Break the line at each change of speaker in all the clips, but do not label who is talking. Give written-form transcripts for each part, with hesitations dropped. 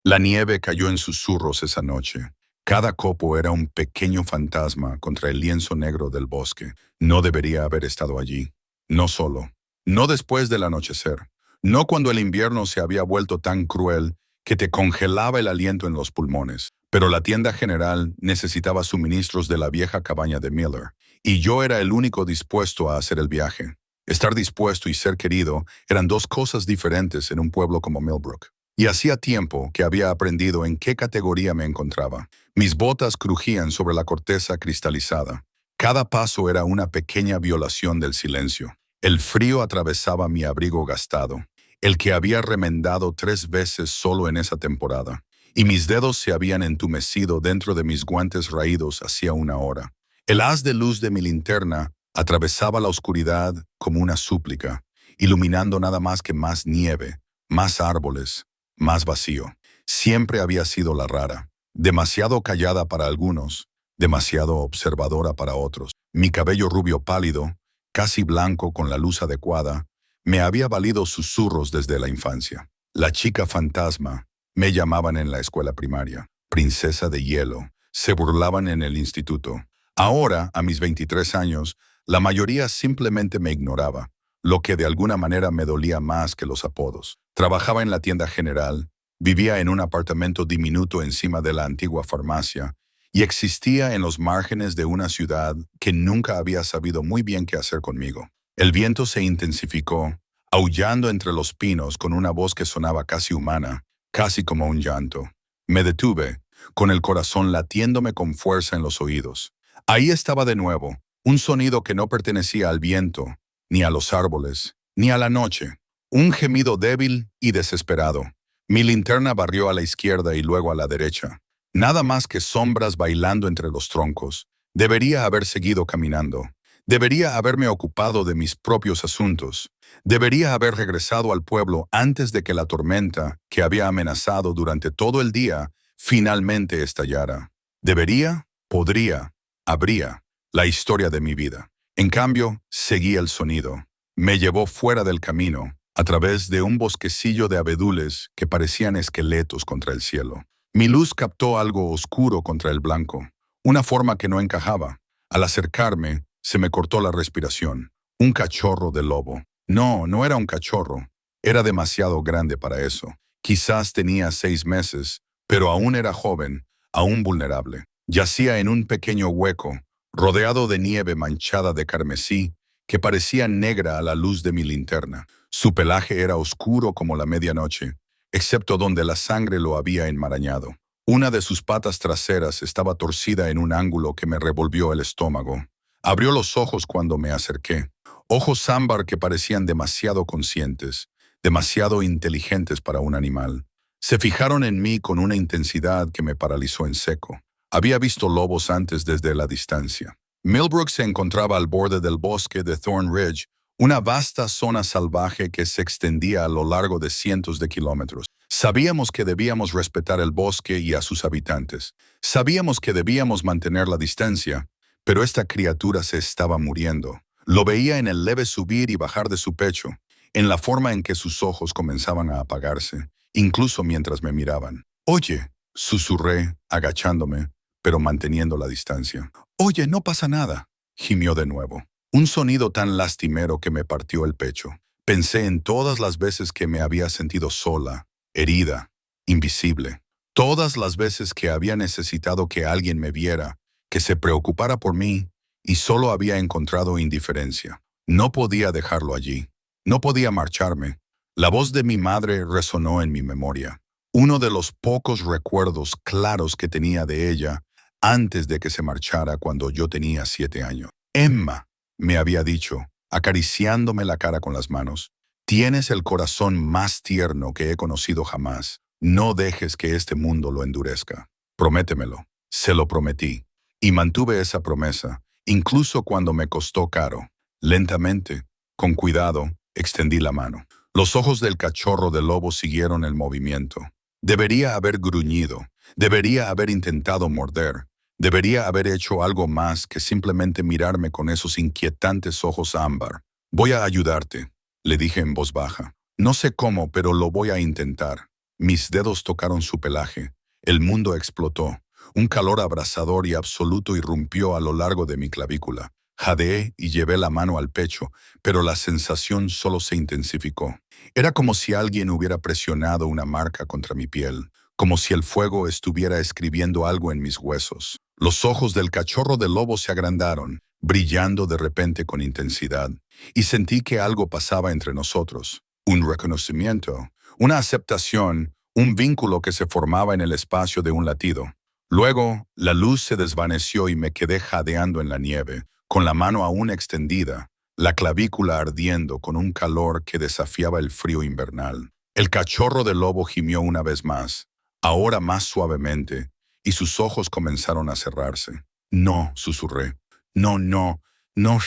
La nieve cayó en susurros esa noche. Cada copo era un pequeño fantasma contra el lienzo negro del bosque. No debería haber estado allí. No solo. No después del anochecer. No cuando el invierno se había vuelto tan cruel que te congelaba el aliento en los pulmones. Pero la tienda general necesitaba suministros de la vieja cabaña de Miller, y yo era el único dispuesto a hacer el viaje. Estar dispuesto y ser querido eran dos cosas diferentes en un pueblo como Millbrook. Y hacía tiempo que había aprendido en qué categoría me encontraba. Mis botas crujían sobre la corteza cristalizada. Cada paso era una pequeña violación del silencio. El frío atravesaba mi abrigo gastado, el que había remendado 3 veces solo en esa temporada, y mis dedos se habían entumecido dentro de mis guantes raídos hacía una hora. El haz de luz de mi linterna atravesaba la oscuridad como una súplica, iluminando nada más que más nieve, más árboles, más vacío. Siempre había sido la rara, demasiado callada para algunos, demasiado observadora para otros. Mi cabello rubio pálido, casi blanco con la luz adecuada, me había valido susurros desde la infancia. La chica fantasma, me llamaban en la escuela primaria, princesa de hielo, se burlaban en el instituto. Ahora, a mis 23 años, la mayoría simplemente me ignoraba, lo que de alguna manera me dolía más que los apodos. Trabajaba en la tienda general, vivía en un apartamento diminuto encima de la antigua farmacia y existía en los márgenes de una ciudad que nunca había sabido muy bien qué hacer conmigo. El viento se intensificó, aullando entre los pinos con una voz que sonaba casi humana, casi como un llanto. Me detuve, con el corazón latiéndome con fuerza en los oídos. Ahí estaba de nuevo, un sonido que no pertenecía al viento, ni a los árboles, ni a la noche. Un gemido débil y desesperado. Mi linterna barrió a la izquierda y luego a la derecha. Nada más que sombras bailando entre los troncos. Debería haber seguido caminando. Debería haberme ocupado de mis propios asuntos. Debería haber regresado al pueblo antes de que la tormenta, que había amenazado durante todo el día, finalmente estallara. Debería, podría, habría, la historia de mi vida. En cambio, seguí el sonido. Me llevó fuera del camino, a través de un bosquecillo de abedules que parecían esqueletos contra el cielo. Mi luz captó algo oscuro contra el blanco, una forma que no encajaba. Al acercarme, se me cortó la respiración. Un cachorro de lobo. No, no era un cachorro. Era demasiado grande para eso. Quizás tenía 6 meses, pero aún era joven, aún vulnerable. Yacía en un pequeño hueco, rodeado de nieve manchada de carmesí, que parecía negra a la luz de mi linterna. Su pelaje era oscuro como la medianoche, excepto donde la sangre lo había enmarañado. Una de sus patas traseras estaba torcida en un ángulo que me revolvió el estómago. Abrió los ojos cuando me acerqué, ojos ámbar que parecían demasiado conscientes, demasiado inteligentes para un animal. Se fijaron en mí con una intensidad que me paralizó en seco. Había visto lobos antes desde la distancia. Millbrook se encontraba al borde del bosque de Thorn Ridge, una vasta zona salvaje que se extendía a lo largo de cientos de kilómetros. Sabíamos que debíamos respetar el bosque y a sus habitantes. Sabíamos que debíamos mantener la distancia, pero esta criatura se estaba muriendo. Lo veía en el leve subir y bajar de su pecho, en la forma en que sus ojos comenzaban a apagarse, incluso mientras me miraban. «Oye», susurré, agachándome, pero manteniendo la distancia. «Oye, no pasa nada», gimió de nuevo. Un sonido tan lastimero que me partió el pecho. Pensé en todas las veces que me había sentido sola, herida, invisible. Todas las veces que había necesitado que alguien me viera, que se preocupara por mí, y solo había encontrado indiferencia. No podía dejarlo allí. No podía marcharme. La voz de mi madre resonó en mi memoria. Uno de los pocos recuerdos claros que tenía de ella antes de que se marchara cuando yo tenía 7 años. «Emma», me había dicho, acariciándome la cara con las manos, «tienes el corazón más tierno que he conocido jamás. No dejes que este mundo lo endurezca. Prométemelo». Se lo prometí, y mantuve esa promesa, incluso cuando me costó caro. Lentamente, con cuidado, extendí la mano. Los ojos del cachorro de lobo siguieron el movimiento. Debería haber gruñido, debería haber intentado morder, debería haber hecho algo más que simplemente mirarme con esos inquietantes ojos ámbar. «Voy a ayudarte», le dije en voz baja. «No sé cómo, pero lo voy a intentar». Mis dedos tocaron su pelaje. El mundo explotó. Un calor abrasador y absoluto irrumpió a lo largo de mi clavícula. Jadeé y llevé la mano al pecho, pero la sensación solo se intensificó. Era como si alguien hubiera presionado una marca contra mi piel, como si el fuego estuviera escribiendo algo en mis huesos. Los ojos del cachorro de lobo se agrandaron, brillando de repente con intensidad, y sentí que algo pasaba entre nosotros. Un reconocimiento, una aceptación, un vínculo que se formaba en el espacio de un latido. Luego, la luz se desvaneció y me quedé jadeando en la nieve, con la mano aún extendida, la clavícula ardiendo con un calor que desafiaba el frío invernal. El cachorro de lobo gimió una vez más, ahora más suavemente, y sus ojos comenzaron a cerrarse. No, susurré. No, no, no,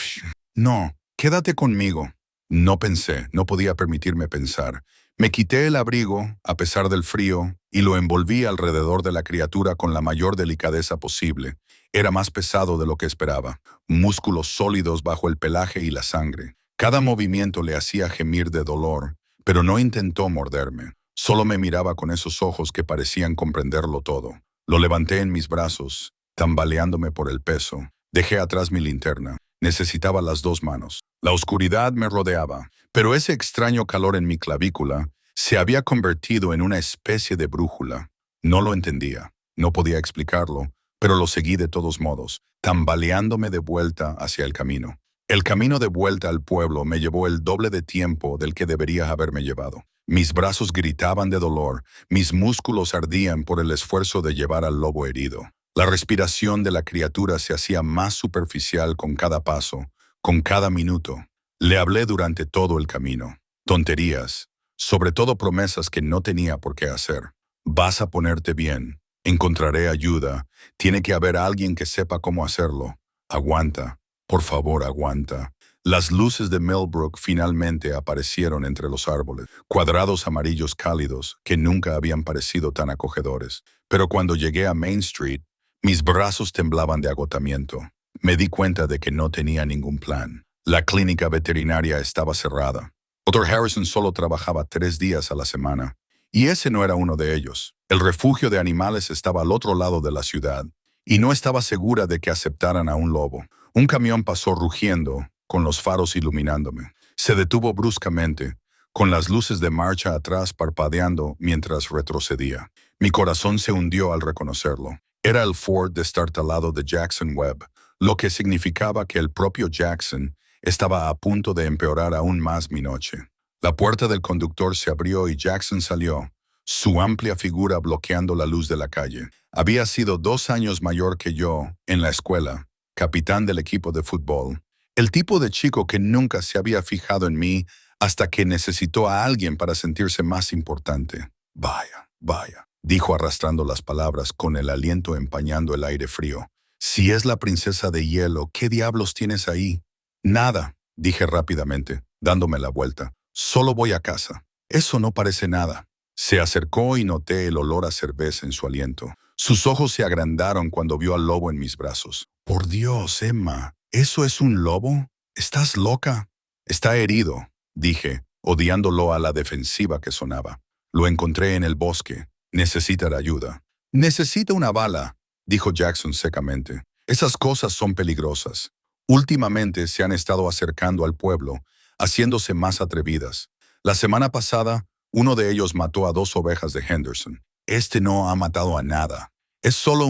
no, quédate conmigo. No pensé, no podía permitirme pensar. Me quité el abrigo, a pesar del frío, y lo envolví alrededor de la criatura con la mayor delicadeza posible. Era más pesado de lo que esperaba. Músculos sólidos bajo el pelaje y la sangre. Cada movimiento le hacía gemir de dolor, pero no intentó morderme. Solo me miraba con esos ojos que parecían comprenderlo todo. Lo levanté en mis brazos, tambaleándome por el peso. Dejé atrás mi linterna. Necesitaba las dos manos. La oscuridad me rodeaba, pero ese extraño calor en mi clavícula se había convertido en una especie de brújula. No lo entendía, no podía explicarlo, pero lo seguí de todos modos, tambaleándome de vuelta hacia el camino. El camino de vuelta al pueblo me llevó el doble de tiempo del que debería haberme llevado. Mis brazos gritaban de dolor, mis músculos ardían por el esfuerzo de llevar al lobo herido. La respiración de la criatura se hacía más superficial con cada paso, con cada minuto. Le hablé durante todo el camino. Tonterías, sobre todo promesas que no tenía por qué hacer. Vas a ponerte bien. Encontraré ayuda. Tiene que haber alguien que sepa cómo hacerlo. Aguanta. Por favor, aguanta. Las luces de Millbrook finalmente aparecieron entre los árboles, cuadrados amarillos cálidos que nunca habían parecido tan acogedores. Pero cuando llegué a Main Street, mis brazos temblaban de agotamiento. Me di cuenta de que no tenía ningún plan. La clínica veterinaria estaba cerrada. Dr. Harrison solo trabajaba 3 días a la semana. Y ese no era uno de ellos. El refugio de animales estaba al otro lado de la ciudad. Y no estaba segura de que aceptaran a un lobo. Un camión pasó rugiendo, con los faros iluminándome. Se detuvo bruscamente, con las luces de marcha atrás parpadeando mientras retrocedía. Mi corazón se hundió al reconocerlo. Era el Ford destartalado de Jackson Webb, lo que significaba que el propio Jackson estaba a punto de empeorar aún más mi noche. La puerta del conductor se abrió y Jackson salió, su amplia figura bloqueando la luz de la calle. Había sido 2 años mayor que yo en la escuela, capitán del equipo de fútbol, el tipo de chico que nunca se había fijado en mí hasta que necesitó a alguien para sentirse más importante. Vaya, vaya, dijo arrastrando las palabras con el aliento empañando el aire frío. Si es la princesa de hielo, ¿qué diablos tienes ahí? Nada, dije rápidamente, dándome la vuelta. Solo voy a casa. Eso no parece nada. Se acercó y noté el olor a cerveza en su aliento. Sus ojos se agrandaron cuando vio al lobo en mis brazos. Por Dios, Emma, ¿eso es un lobo? ¿Estás loca? Está herido, dije, odiándolo a la defensiva que sonaba. Lo encontré en el bosque. Necesita ayuda. Necesita una bala, dijo Jackson secamente. Esas cosas son peligrosas. Últimamente se han estado acercando al pueblo, haciéndose más atrevidas. La semana pasada, uno de ellos mató a 2 ovejas de Henderson. Este no ha matado a nada. Es solo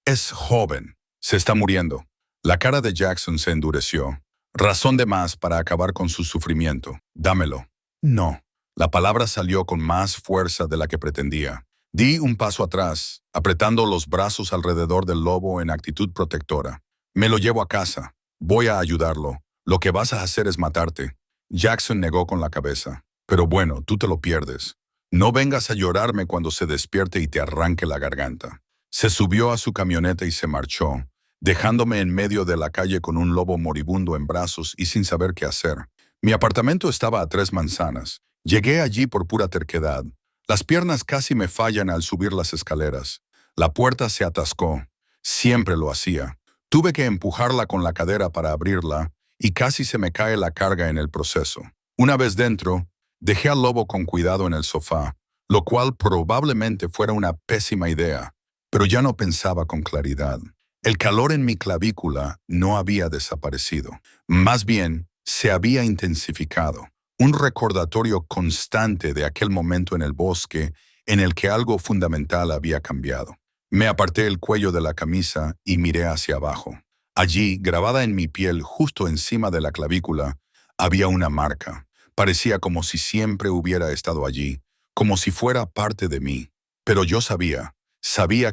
Es joven. Se está muriendo. La cara de Jackson se endureció. Razón de más para acabar con su sufrimiento. Dámelo. No. La palabra salió con más fuerza de la que pretendía. Di un paso atrás, apretando los brazos alrededor del lobo en actitud protectora. Me lo llevo a casa. Voy a ayudarlo. Lo que vas a hacer es matarte. Jackson negó con la cabeza. Pero bueno, tú te lo pierdes. No vengas a llorarme cuando se despierte y te arranque la garganta. Se subió a su camioneta y se marchó, dejándome en medio de la calle con un lobo moribundo en brazos y sin saber qué hacer. Mi apartamento estaba a 3 manzanas. Llegué allí por pura terquedad. Las piernas casi me fallan al subir las escaleras. La puerta se atascó. Siempre lo hacía. Tuve que empujarla con la cadera para abrirla y casi se me cae la carga en el proceso. Una vez dentro, dejé al lobo con cuidado en el sofá. lo cual probablemente fuera una pésima idea, pero ya no pensaba con claridad. El calor en mi clavícula no había desaparecido. Más bien, se había intensificado. Un recordatorio constante de aquel momento en el bosque en el que algo fundamental había cambiado. Me aparté el cuello de la camisa y miré hacia abajo. Allí, grabada en mi piel justo encima de la clavícula, había una marca. Parecía como si siempre hubiera estado allí, como si fuera parte de mí. Pero yo sabía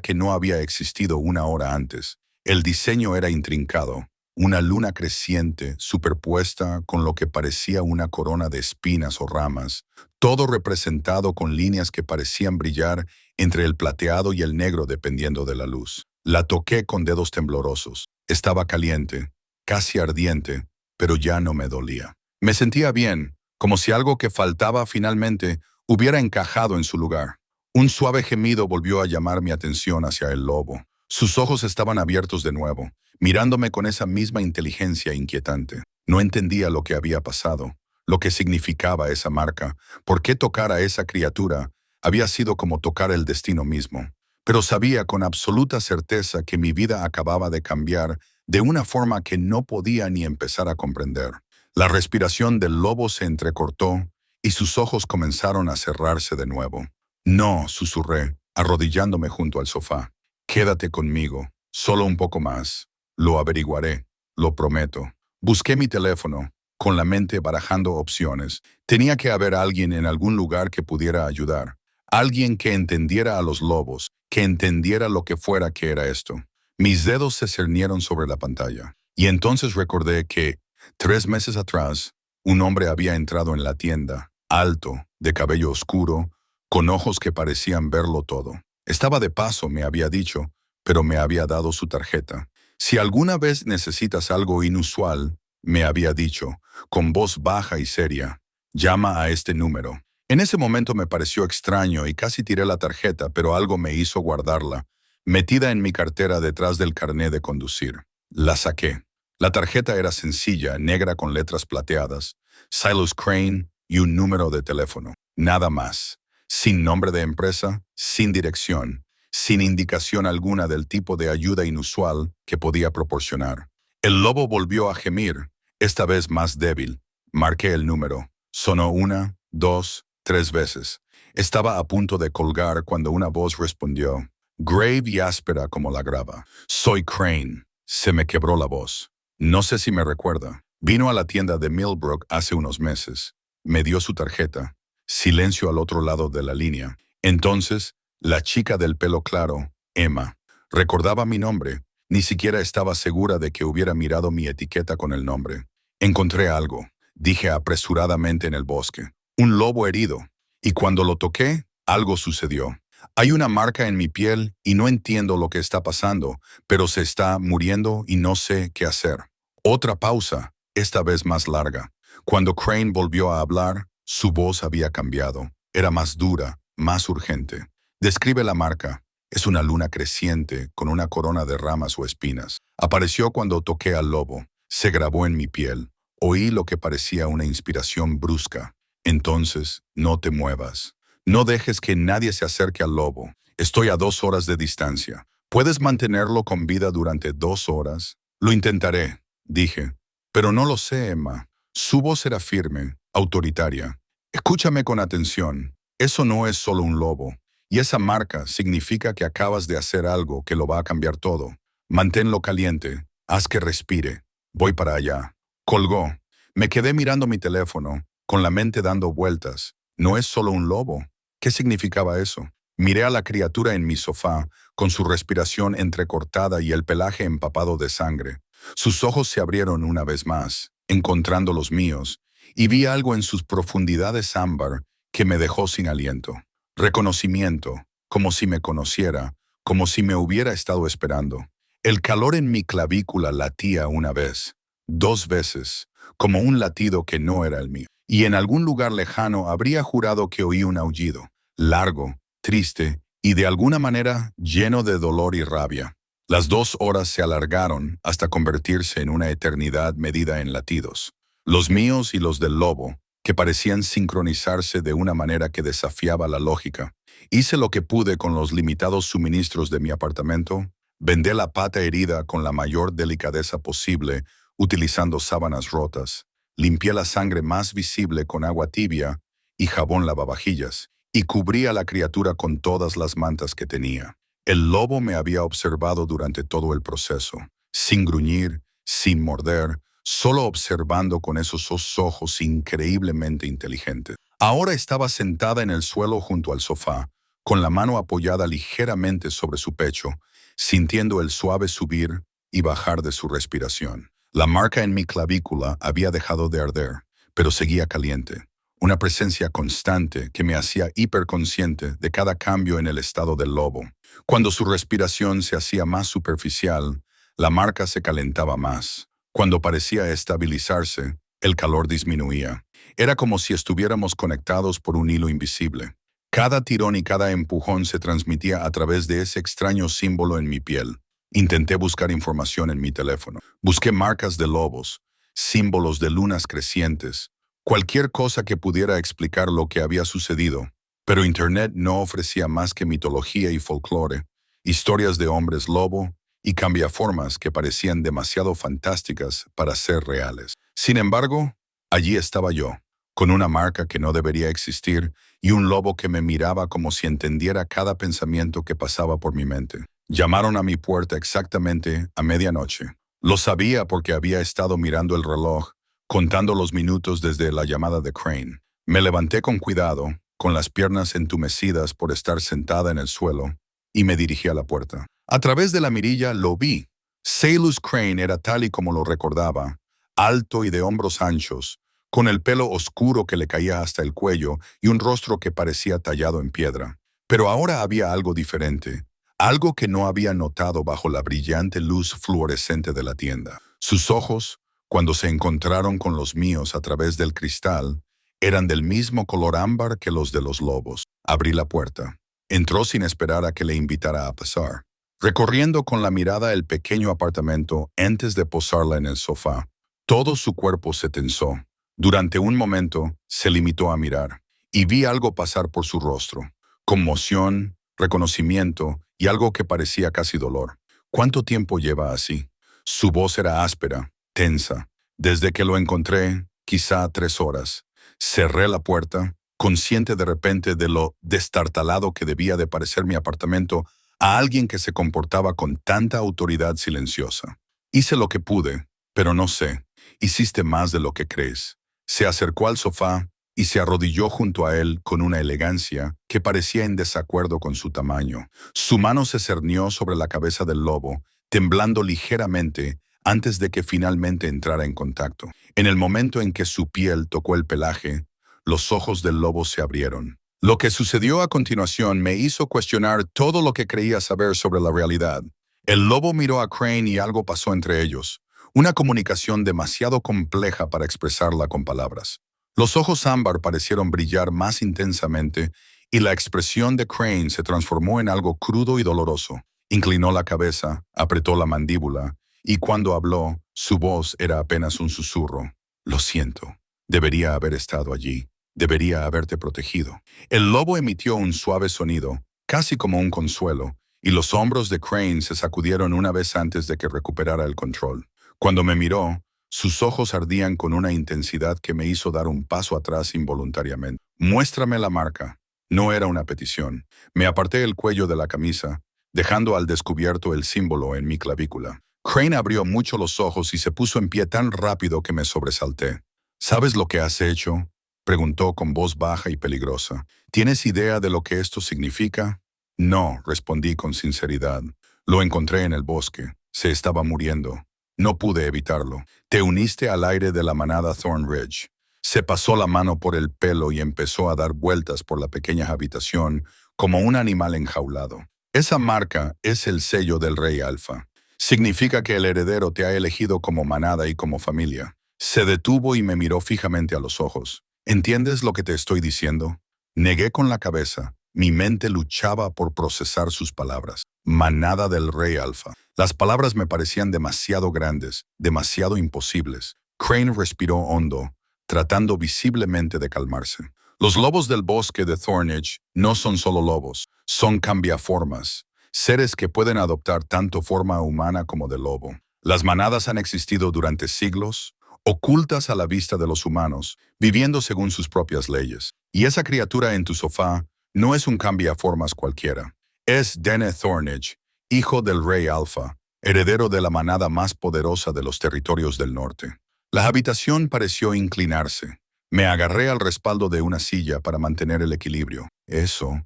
que no había existido una hora antes. El diseño era intrincado, una luna creciente superpuesta con lo que parecía una corona de espinas o ramas, todo representado con líneas que parecían brillar entre el plateado y el negro dependiendo de la luz. La toqué con dedos temblorosos. Estaba caliente, casi ardiente, pero ya no me dolía. Me sentía bien, como si algo que faltaba finalmente hubiera encajado en su lugar. Un suave gemido volvió a llamar mi atención hacia el lobo. Sus ojos estaban abiertos de nuevo, mirándome con esa misma inteligencia inquietante. No entendía lo que había pasado, lo que significaba esa marca, por qué tocar a esa criatura había sido como tocar el destino mismo. Pero sabía con absoluta certeza que mi vida acababa de cambiar de una forma que no podía ni empezar a comprender. La respiración del lobo se entrecortó y sus ojos comenzaron a cerrarse de nuevo. No, susurré, arrodillándome junto al sofá. Quédate conmigo, solo un poco más. Lo averiguaré, lo prometo. Busqué mi teléfono, con la mente barajando opciones. Tenía que haber alguien en algún lugar que pudiera ayudar. Alguien que entendiera a los lobos, que entendiera lo que fuera que era esto. Mis dedos se cernieron sobre la pantalla. Y entonces recordé que, 3 meses atrás, un hombre había entrado en la tienda, alto, de cabello oscuro, con ojos que parecían verlo todo. Estaba de paso, me había dicho, pero me había dado su tarjeta. Si alguna vez necesitas algo inusual, me había dicho, con voz baja y seria, llama a este número. En ese momento me pareció extraño y casi tiré la tarjeta, pero algo me hizo guardarla, metida en mi cartera detrás del carné de conducir. La saqué. La tarjeta era sencilla, negra con letras plateadas, Silas Crane y un número de teléfono. Nada más. Sin nombre de empresa, sin dirección, sin indicación alguna del tipo de ayuda inusual que podía proporcionar. El lobo volvió a gemir, esta vez más débil. Marqué el número. Sonó 1, 2, 3 veces. Estaba a punto de colgar cuando una voz respondió, grave y áspera como la grava. Soy Crane. Se me quebró la voz. No sé si me recuerda. Vino a la tienda de Millbrook hace unos meses. Me dio su tarjeta. Silencio al otro lado de la línea. Entonces, la chica del pelo claro, Emma, recordaba mi nombre. Ni siquiera estaba segura de que hubiera mirado mi etiqueta con el nombre. Encontré algo, dije apresuradamente en el bosque. Un lobo herido. Y cuando lo toqué, algo sucedió. Hay una marca en mi piel y no entiendo lo que está pasando, pero se está muriendo y no sé qué hacer. Otra pausa, esta vez más larga. Cuando Crane volvió a hablar, su voz había cambiado. Era más dura, más urgente. Describe la marca. Es una luna creciente con una corona de ramas o espinas. Apareció cuando toqué al lobo. Se grabó en mi piel. Oí lo que parecía una inspiración brusca. Entonces, no te muevas. No dejes que nadie se acerque al lobo. Estoy a 2 horas de distancia. ¿Puedes mantenerlo con vida durante 2 horas? Lo intentaré, dije. Pero no lo sé, Emma. Su voz era firme, autoritaria. Escúchame con atención. Eso no es solo un lobo. Y esa marca significa que acabas de hacer algo que lo va a cambiar todo. Manténlo caliente. Haz que respire. Voy para allá. Colgó. Me quedé mirando mi teléfono, con la mente dando vueltas. ¿No es solo un lobo? ¿Qué significaba eso? Miré a la criatura en mi sofá, con su respiración entrecortada y el pelaje empapado de sangre. Sus ojos se abrieron una vez más, encontrando los míos, y vi algo en sus profundidades ámbar que me dejó sin aliento. Reconocimiento, como si me conociera, como si me hubiera estado esperando. El calor en mi clavícula latía una vez, 2 veces, como un latido que no era el mío. Y en algún lugar lejano habría jurado que oí un aullido, largo, triste y de alguna manera lleno de dolor y rabia. Las 2 horas se alargaron hasta convertirse en una eternidad medida en latidos. Los míos y los del lobo, que parecían sincronizarse de una manera que desafiaba la lógica. Hice lo que pude con los limitados suministros de mi apartamento. Vendé la pata herida con la mayor delicadeza posible, utilizando sábanas rotas. Limpié la sangre más visible con agua tibia y jabón lavavajillas, y cubrí a la criatura con todas las mantas que tenía. El lobo me había observado durante todo el proceso, sin gruñir, sin morder, solo observando con esos ojos increíblemente inteligentes. Ahora estaba sentada en el suelo junto al sofá, con la mano apoyada ligeramente sobre su pecho, sintiendo el suave subir y bajar de su respiración. La marca en mi clavícula había dejado de arder, pero seguía caliente. Una presencia constante que me hacía hiperconsciente de cada cambio en el estado del lobo. Cuando su respiración se hacía más superficial, la marca se calentaba más. Cuando parecía estabilizarse, el calor disminuía. Era como si estuviéramos conectados por un hilo invisible. Cada tirón y cada empujón se transmitía a través de ese extraño símbolo en mi piel. Intenté buscar información en mi teléfono. Busqué marcas de lobos, símbolos de lunas crecientes, cualquier cosa que pudiera explicar lo que había sucedido. Pero Internet no ofrecía más que mitología y folclore, historias de hombres lobo y cambiaformas que parecían demasiado fantásticas para ser reales. Sin embargo, allí estaba yo, con una marca que no debería existir y un lobo que me miraba como si entendiera cada pensamiento que pasaba por mi mente. Llamaron a mi puerta exactamente a medianoche. Lo sabía porque había estado mirando el reloj, contando los minutos desde la llamada de Crane. Me levanté con cuidado, con las piernas entumecidas por estar sentada en el suelo, y me dirigí a la puerta. A través de la mirilla lo vi. Sailus Crane era tal y como lo recordaba, alto y de hombros anchos, con el pelo oscuro que le caía hasta el cuello y un rostro que parecía tallado en piedra. Pero ahora había algo diferente, algo que no había notado bajo la brillante luz fluorescente de la tienda. Sus ojos, cuando se encontraron con los míos a través del cristal, eran del mismo color ámbar que los de los lobos. Abrí la puerta. Entró sin esperar a que le invitara a pasar. Recorriendo con la mirada el pequeño apartamento antes de posarla en el sofá, todo su cuerpo se tensó. Durante un momento, se limitó a mirar, y vi algo pasar por su rostro. Conmoción, reconocimiento y algo que parecía casi dolor. ¿Cuánto tiempo lleva así? Su voz era áspera, tensa. Desde que lo encontré, quizá 3 horas. Cerré la puerta, consciente de repente de lo destartalado que debía de parecer mi apartamento a alguien que se comportaba con tanta autoridad silenciosa. Hice lo que pude, pero no sé. Hiciste más de lo que crees. Se acercó al sofá y se arrodilló junto a él con una elegancia que parecía en desacuerdo con su tamaño. Su mano se cernió sobre la cabeza del lobo, temblando ligeramente antes de que finalmente entrara en contacto. En el momento en que su piel tocó el pelaje, los ojos del lobo se abrieron. Lo que sucedió a continuación me hizo cuestionar todo lo que creía saber sobre la realidad. El lobo miró a Crane y algo pasó entre ellos. Una comunicación demasiado compleja para expresarla con palabras. Los ojos ámbar parecieron brillar más intensamente y la expresión de Crane se transformó en algo crudo y doloroso. Inclinó la cabeza, apretó la mandíbula y cuando habló, su voz era apenas un susurro. Lo siento. Debería haber estado allí. Debería haberte protegido. El lobo emitió un suave sonido, casi como un consuelo, y los hombros de Crane se sacudieron una vez antes de que recuperara el control. Cuando me miró, sus ojos ardían con una intensidad que me hizo dar un paso atrás involuntariamente. Muéstrame la marca. No era una petición. Me aparté el cuello de la camisa, dejando al descubierto el símbolo en mi clavícula. Crane abrió mucho los ojos y se puso en pie tan rápido que me sobresalté. ¿Sabes lo que has hecho?, preguntó con voz baja y peligrosa. ¿Tienes idea de lo que esto significa? No, respondí con sinceridad. Lo encontré en el bosque. Se estaba muriendo. No pude evitarlo. Te uniste al aire de la manada Thornridge. Se pasó la mano por el pelo y empezó a dar vueltas por la pequeña habitación como un animal enjaulado. Esa marca es el sello del Rey Alfa. Significa que el heredero te ha elegido como manada y como familia. Se detuvo y me miró fijamente a los ojos. ¿Entiendes lo que te estoy diciendo? Negué con la cabeza. Mi mente luchaba por procesar sus palabras. Manada del Rey Alfa. Las palabras me parecían demasiado grandes, demasiado imposibles. Crane respiró hondo, tratando visiblemente de calmarse. Los lobos del bosque de Thornage no son solo lobos, son cambiaformas, seres que pueden adoptar tanto forma humana como de lobo. Las manadas han existido durante siglos, ocultas a la vista de los humanos, viviendo según sus propias leyes. Y esa criatura en tu sofá no es un cambiaformas cualquiera. Es Dene Thornage, hijo del rey Alfa, heredero de la manada más poderosa de los territorios del norte. La habitación pareció inclinarse. Me agarré al respaldo de una silla para mantener el equilibrio. Eso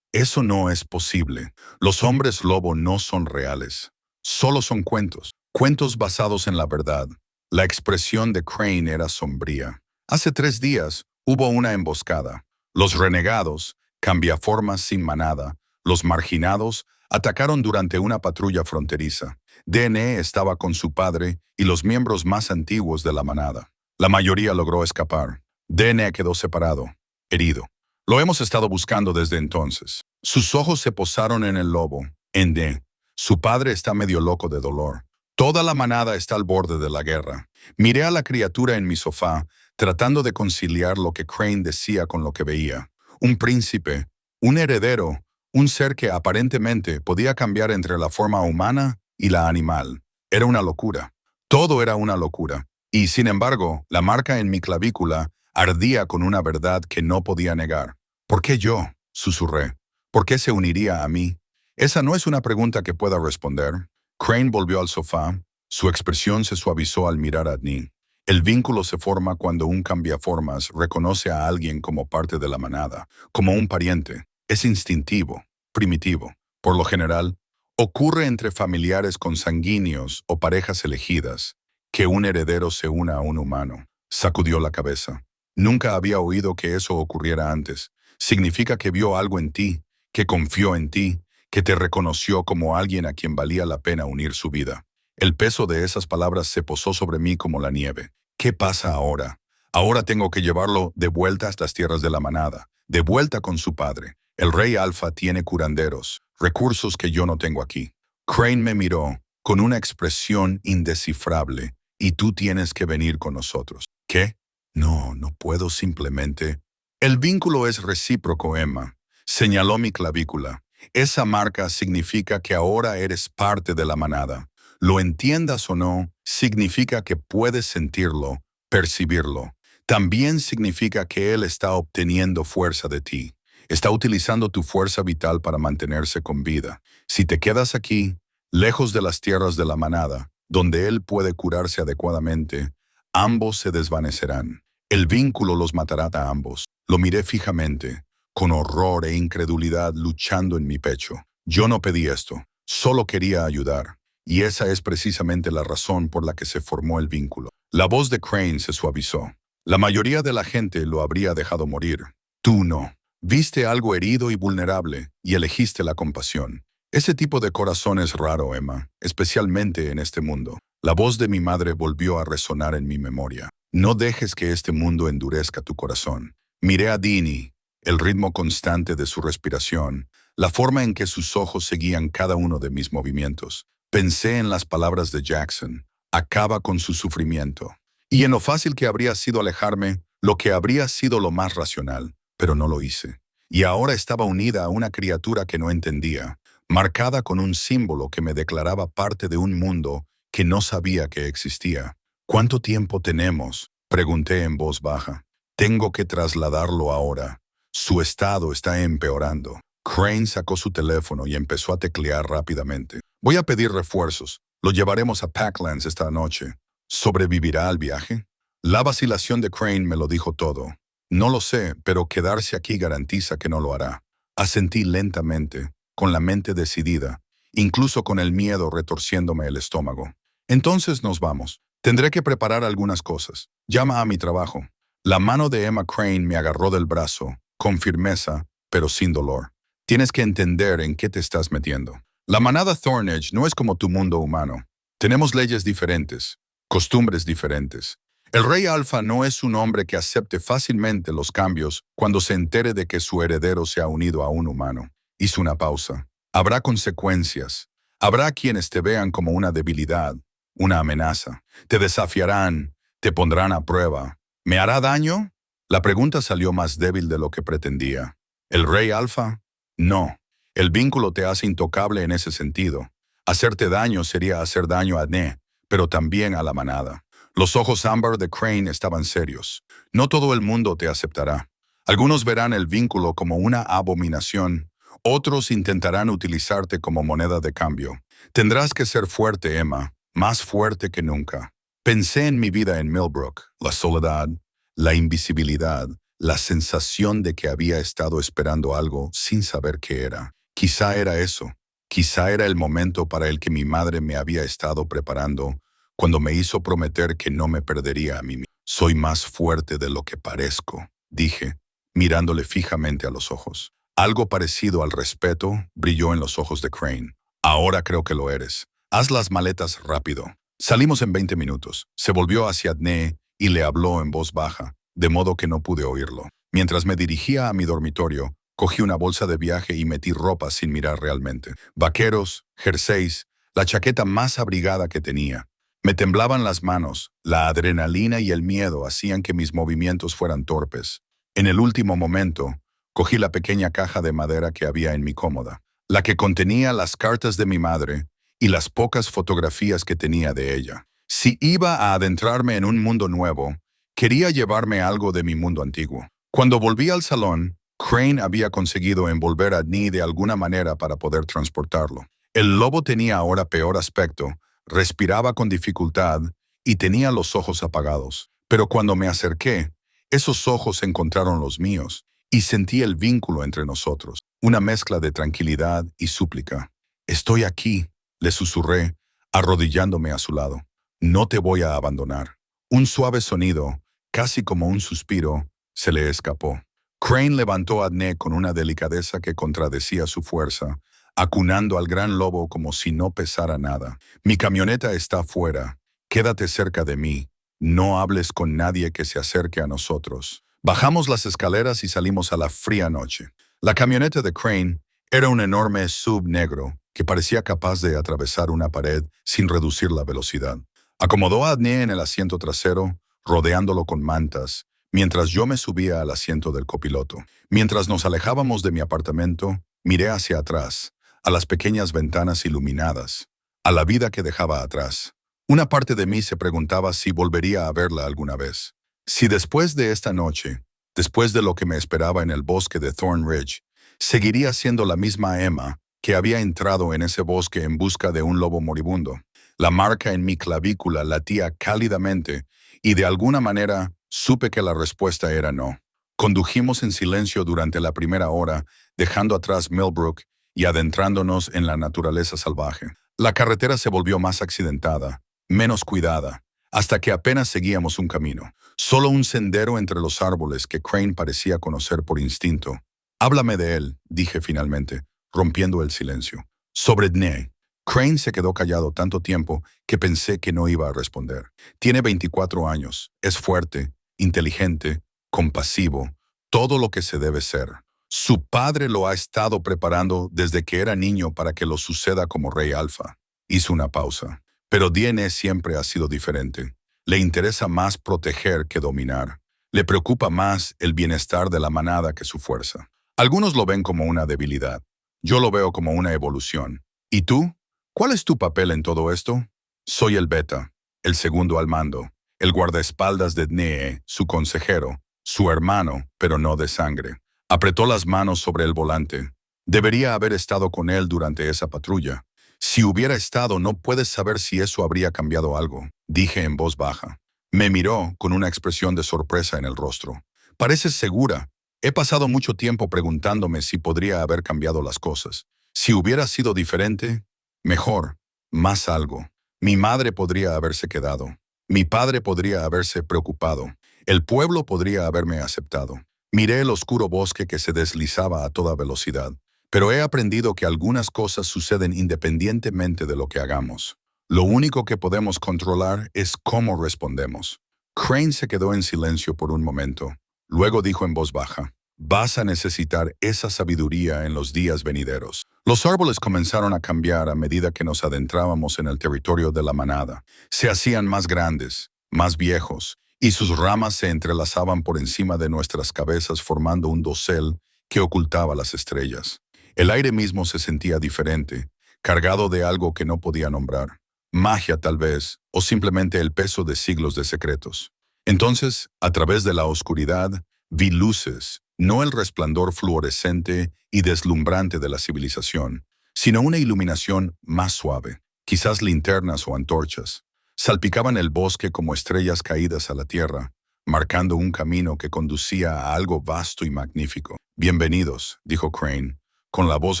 no es posible. Los hombres lobo no son reales. Solo son cuentos. Cuentos basados en la verdad. La expresión de Crane era sombría. Hace 3 días hubo una emboscada. Los renegados, cambiaformas sin manada, los marginados, atacaron durante una patrulla fronteriza. DNE estaba con su padre y los miembros más antiguos de la manada. La mayoría logró escapar. DNE quedó separado, herido. Lo hemos estado buscando desde entonces. Sus ojos se posaron en el lobo, en D. Su padre está medio loco de dolor. Toda la manada está al borde de la guerra. Miré a la criatura en mi sofá, tratando de conciliar lo que Crane decía con lo que veía. Un príncipe, un heredero, un ser que aparentemente podía cambiar entre la forma humana y la animal. Era una locura. Todo era una locura. Y, sin embargo, la marca en mi clavícula ardía con una verdad que no podía negar. ¿Por qué yo?, susurré. ¿Por qué se uniría a mí? Esa no es una pregunta que pueda responder. Crane volvió al sofá. Su expresión se suavizó al mirar a Dni. El vínculo se forma cuando un cambiaformas reconoce a alguien como parte de la manada, como un pariente. Es instintivo, primitivo. Por lo general, ocurre entre familiares consanguíneos o parejas elegidas, que un heredero se una a un humano. Sacudió la cabeza. Nunca había oído que eso ocurriera antes. Significa que vio algo en ti, que confió en ti, que te reconoció como alguien a quien valía la pena unir su vida. El peso de esas palabras se posó sobre mí como la nieve. ¿Qué pasa ahora? Ahora tengo que llevarlo de vuelta a las tierras de la manada, de vuelta con su padre. El rey Alfa tiene curanderos, recursos que yo no tengo aquí. Crane me miró con una expresión indescifrable. Y tú tienes que venir con nosotros. ¿Qué? No puedo simplemente. El vínculo es recíproco, Emma. Señaló mi clavícula. Esa marca significa que ahora eres parte de la manada. Lo entiendas o no, significa que puedes sentirlo, percibirlo. También significa que él está obteniendo fuerza de ti. Está utilizando tu fuerza vital para mantenerse con vida. Si te quedas aquí, lejos de las tierras de la manada, donde él puede curarse adecuadamente, ambos se desvanecerán. El vínculo los matará a ambos. Lo miré fijamente, con horror e incredulidad luchando en mi pecho. Yo no pedí esto, solo quería ayudar. Y esa es precisamente la razón por la que se formó el vínculo. La voz de Crane se suavizó. La mayoría de la gente lo habría dejado morir. Tú no. Viste algo herido y vulnerable y elegiste la compasión. Ese tipo de corazón es raro, Emma, especialmente en este mundo. La voz de mi madre volvió a resonar en mi memoria. No dejes que este mundo endurezca tu corazón. Miré a Dini, el ritmo constante de su respiración, la forma en que sus ojos seguían cada uno de mis movimientos. Pensé en las palabras de Jackson. Acaba con su sufrimiento. Y en lo fácil que habría sido alejarme, lo que habría sido lo más racional, pero no lo hice. Y ahora estaba unida a una criatura que no entendía, marcada con un símbolo que me declaraba parte de un mundo que no sabía que existía. ¿Cuánto tiempo tenemos?, pregunté en voz baja. Tengo que trasladarlo ahora. Su estado está empeorando. Crane sacó su teléfono y empezó a teclear rápidamente. Voy a pedir refuerzos. Lo llevaremos a Packlands esta noche. ¿Sobrevivirá al viaje? La vacilación de Crane me lo dijo todo. No lo sé, pero quedarse aquí garantiza que no lo hará. Asentí lentamente, con la mente decidida, incluso con el miedo retorciéndome el estómago. Entonces nos vamos. Tendré que preparar algunas cosas. Llama a mi trabajo. La mano de Emma Crane me agarró del brazo, con firmeza, pero sin dolor. Tienes que entender en qué te estás metiendo. La manada Thornage no es como tu mundo humano. Tenemos leyes diferentes, costumbres diferentes. El rey Alfa no es un hombre que acepte fácilmente los cambios cuando se entere de que su heredero se ha unido a un humano. Hizo una pausa. Habrá consecuencias. Habrá quienes te vean como una debilidad, una amenaza. Te desafiarán, te pondrán a prueba. ¿Me hará daño? La pregunta salió más débil de lo que pretendía. ¿El rey alfa? No. El vínculo te hace intocable en ese sentido. Hacerte daño sería hacer daño a Adné, pero también a la manada. Los ojos ámbar de Crane estaban serios. No todo el mundo te aceptará. Algunos verán el vínculo como una abominación. Otros intentarán utilizarte como moneda de cambio. Tendrás que ser fuerte, Emma, más fuerte que nunca. Pensé en mi vida en Millbrook, la soledad, la invisibilidad, la sensación de que había estado esperando algo sin saber qué era. Quizá era eso. Quizá era el momento para el que mi madre me había estado preparando cuando me hizo prometer que no me perdería a mí mismo. Soy más fuerte de lo que parezco, dije, mirándole fijamente a los ojos. Algo parecido al respeto brilló en los ojos de Crane. Ahora creo que lo eres. Haz las maletas rápido. Salimos en 20 minutos. Se volvió hacia Adné y le habló en voz baja, de modo que no pude oírlo. Mientras me dirigía a mi dormitorio, cogí una bolsa de viaje y metí ropa sin mirar realmente. Vaqueros, jerseys, la chaqueta más abrigada que tenía. Me temblaban las manos, la adrenalina y el miedo hacían que mis movimientos fueran torpes. En el último momento, cogí la pequeña caja de madera que había en mi cómoda, la que contenía las cartas de mi madre y las pocas fotografías que tenía de ella. Si iba a adentrarme en un mundo nuevo, quería llevarme algo de mi mundo antiguo. Cuando volví al salón, Crane había conseguido envolver a Adné de alguna manera para poder transportarlo. El lobo tenía ahora peor aspecto, respiraba con dificultad y tenía los ojos apagados. Pero cuando me acerqué, esos ojos encontraron los míos y sentí el vínculo entre nosotros, una mezcla de tranquilidad y súplica. «Estoy aquí», le susurré, arrodillándome a su lado. «No te voy a abandonar». Un suave sonido, casi como un suspiro, se le escapó. Crane levantó a Adné con una delicadeza que contradecía su fuerza, acunando al gran lobo como si no pesara nada. «Mi camioneta está afuera. Quédate cerca de mí. No hables con nadie que se acerque a nosotros». Bajamos las escaleras y salimos a la fría noche. La camioneta de Crane era un enorme SUV negro que parecía capaz de atravesar una pared sin reducir la velocidad. Acomodó a Adné en el asiento trasero, rodeándolo con mantas, mientras yo me subía al asiento del copiloto. Mientras nos alejábamos de mi apartamento, miré hacia atrás, a las pequeñas ventanas iluminadas, a la vida que dejaba atrás. Una parte de mí se preguntaba si volvería a verla alguna vez. Si después de esta noche, después de lo que me esperaba en el bosque de Thornridge, seguiría siendo la misma Emma que había entrado en ese bosque en busca de un lobo moribundo. La marca en mi clavícula latía cálidamente y de alguna manera supe que la respuesta era no. Condujimos en silencio durante la primera hora, dejando atrás Millbrook y adentrándonos en la naturaleza salvaje. La carretera se volvió más accidentada, menos cuidada, hasta que apenas seguíamos un camino. Solo un sendero entre los árboles que Crane parecía conocer por instinto. «Háblame de él», dije finalmente, rompiendo el silencio. «Sobre Adné». Crane se quedó callado tanto tiempo que pensé que no iba a responder. Tiene 24 años, es fuerte, inteligente, compasivo, todo lo que se debe ser. Su padre lo ha estado preparando desde que era niño para que lo suceda como rey alfa. Hizo una pausa. Pero DNA siempre ha sido diferente. Le interesa más proteger que dominar. Le preocupa más el bienestar de la manada que su fuerza. Algunos lo ven como una debilidad. Yo lo veo como una evolución. ¿Y tú? ¿Cuál es tu papel en todo esto? Soy el beta, el segundo al mando, el guardaespaldas de Adné, su consejero, su hermano, pero no de sangre. Apretó las manos sobre el volante. Debería haber estado con él durante esa patrulla. Si hubiera estado, no puedes saber si eso habría cambiado algo, dije en voz baja. Me miró con una expresión de sorpresa en el rostro. Pareces segura. He pasado mucho tiempo preguntándome si podría haber cambiado las cosas. Si hubiera sido diferente, mejor, más algo. Mi madre podría haberse quedado. Mi padre podría haberse preocupado. El pueblo podría haberme aceptado. Miré el oscuro bosque que se deslizaba a toda velocidad. Pero he aprendido que algunas cosas suceden independientemente de lo que hagamos. Lo único que podemos controlar es cómo respondemos. Crane se quedó en silencio por un momento. Luego dijo en voz baja, «Vas a necesitar esa sabiduría en los días venideros». Los árboles comenzaron a cambiar a medida que nos adentrábamos en el territorio de la manada. Se hacían más grandes, más viejos, y sus ramas se entrelazaban por encima de nuestras cabezas formando un dosel que ocultaba las estrellas. El aire mismo se sentía diferente, cargado de algo que no podía nombrar. Magia tal vez, o simplemente el peso de siglos de secretos. Entonces, a través de la oscuridad, vi luces, no el resplandor fluorescente y deslumbrante de la civilización, sino una iluminación más suave, quizás linternas o antorchas. Salpicaban el bosque como estrellas caídas a la tierra, marcando un camino que conducía a algo vasto y magnífico. Bienvenidos, dijo Crane, con la voz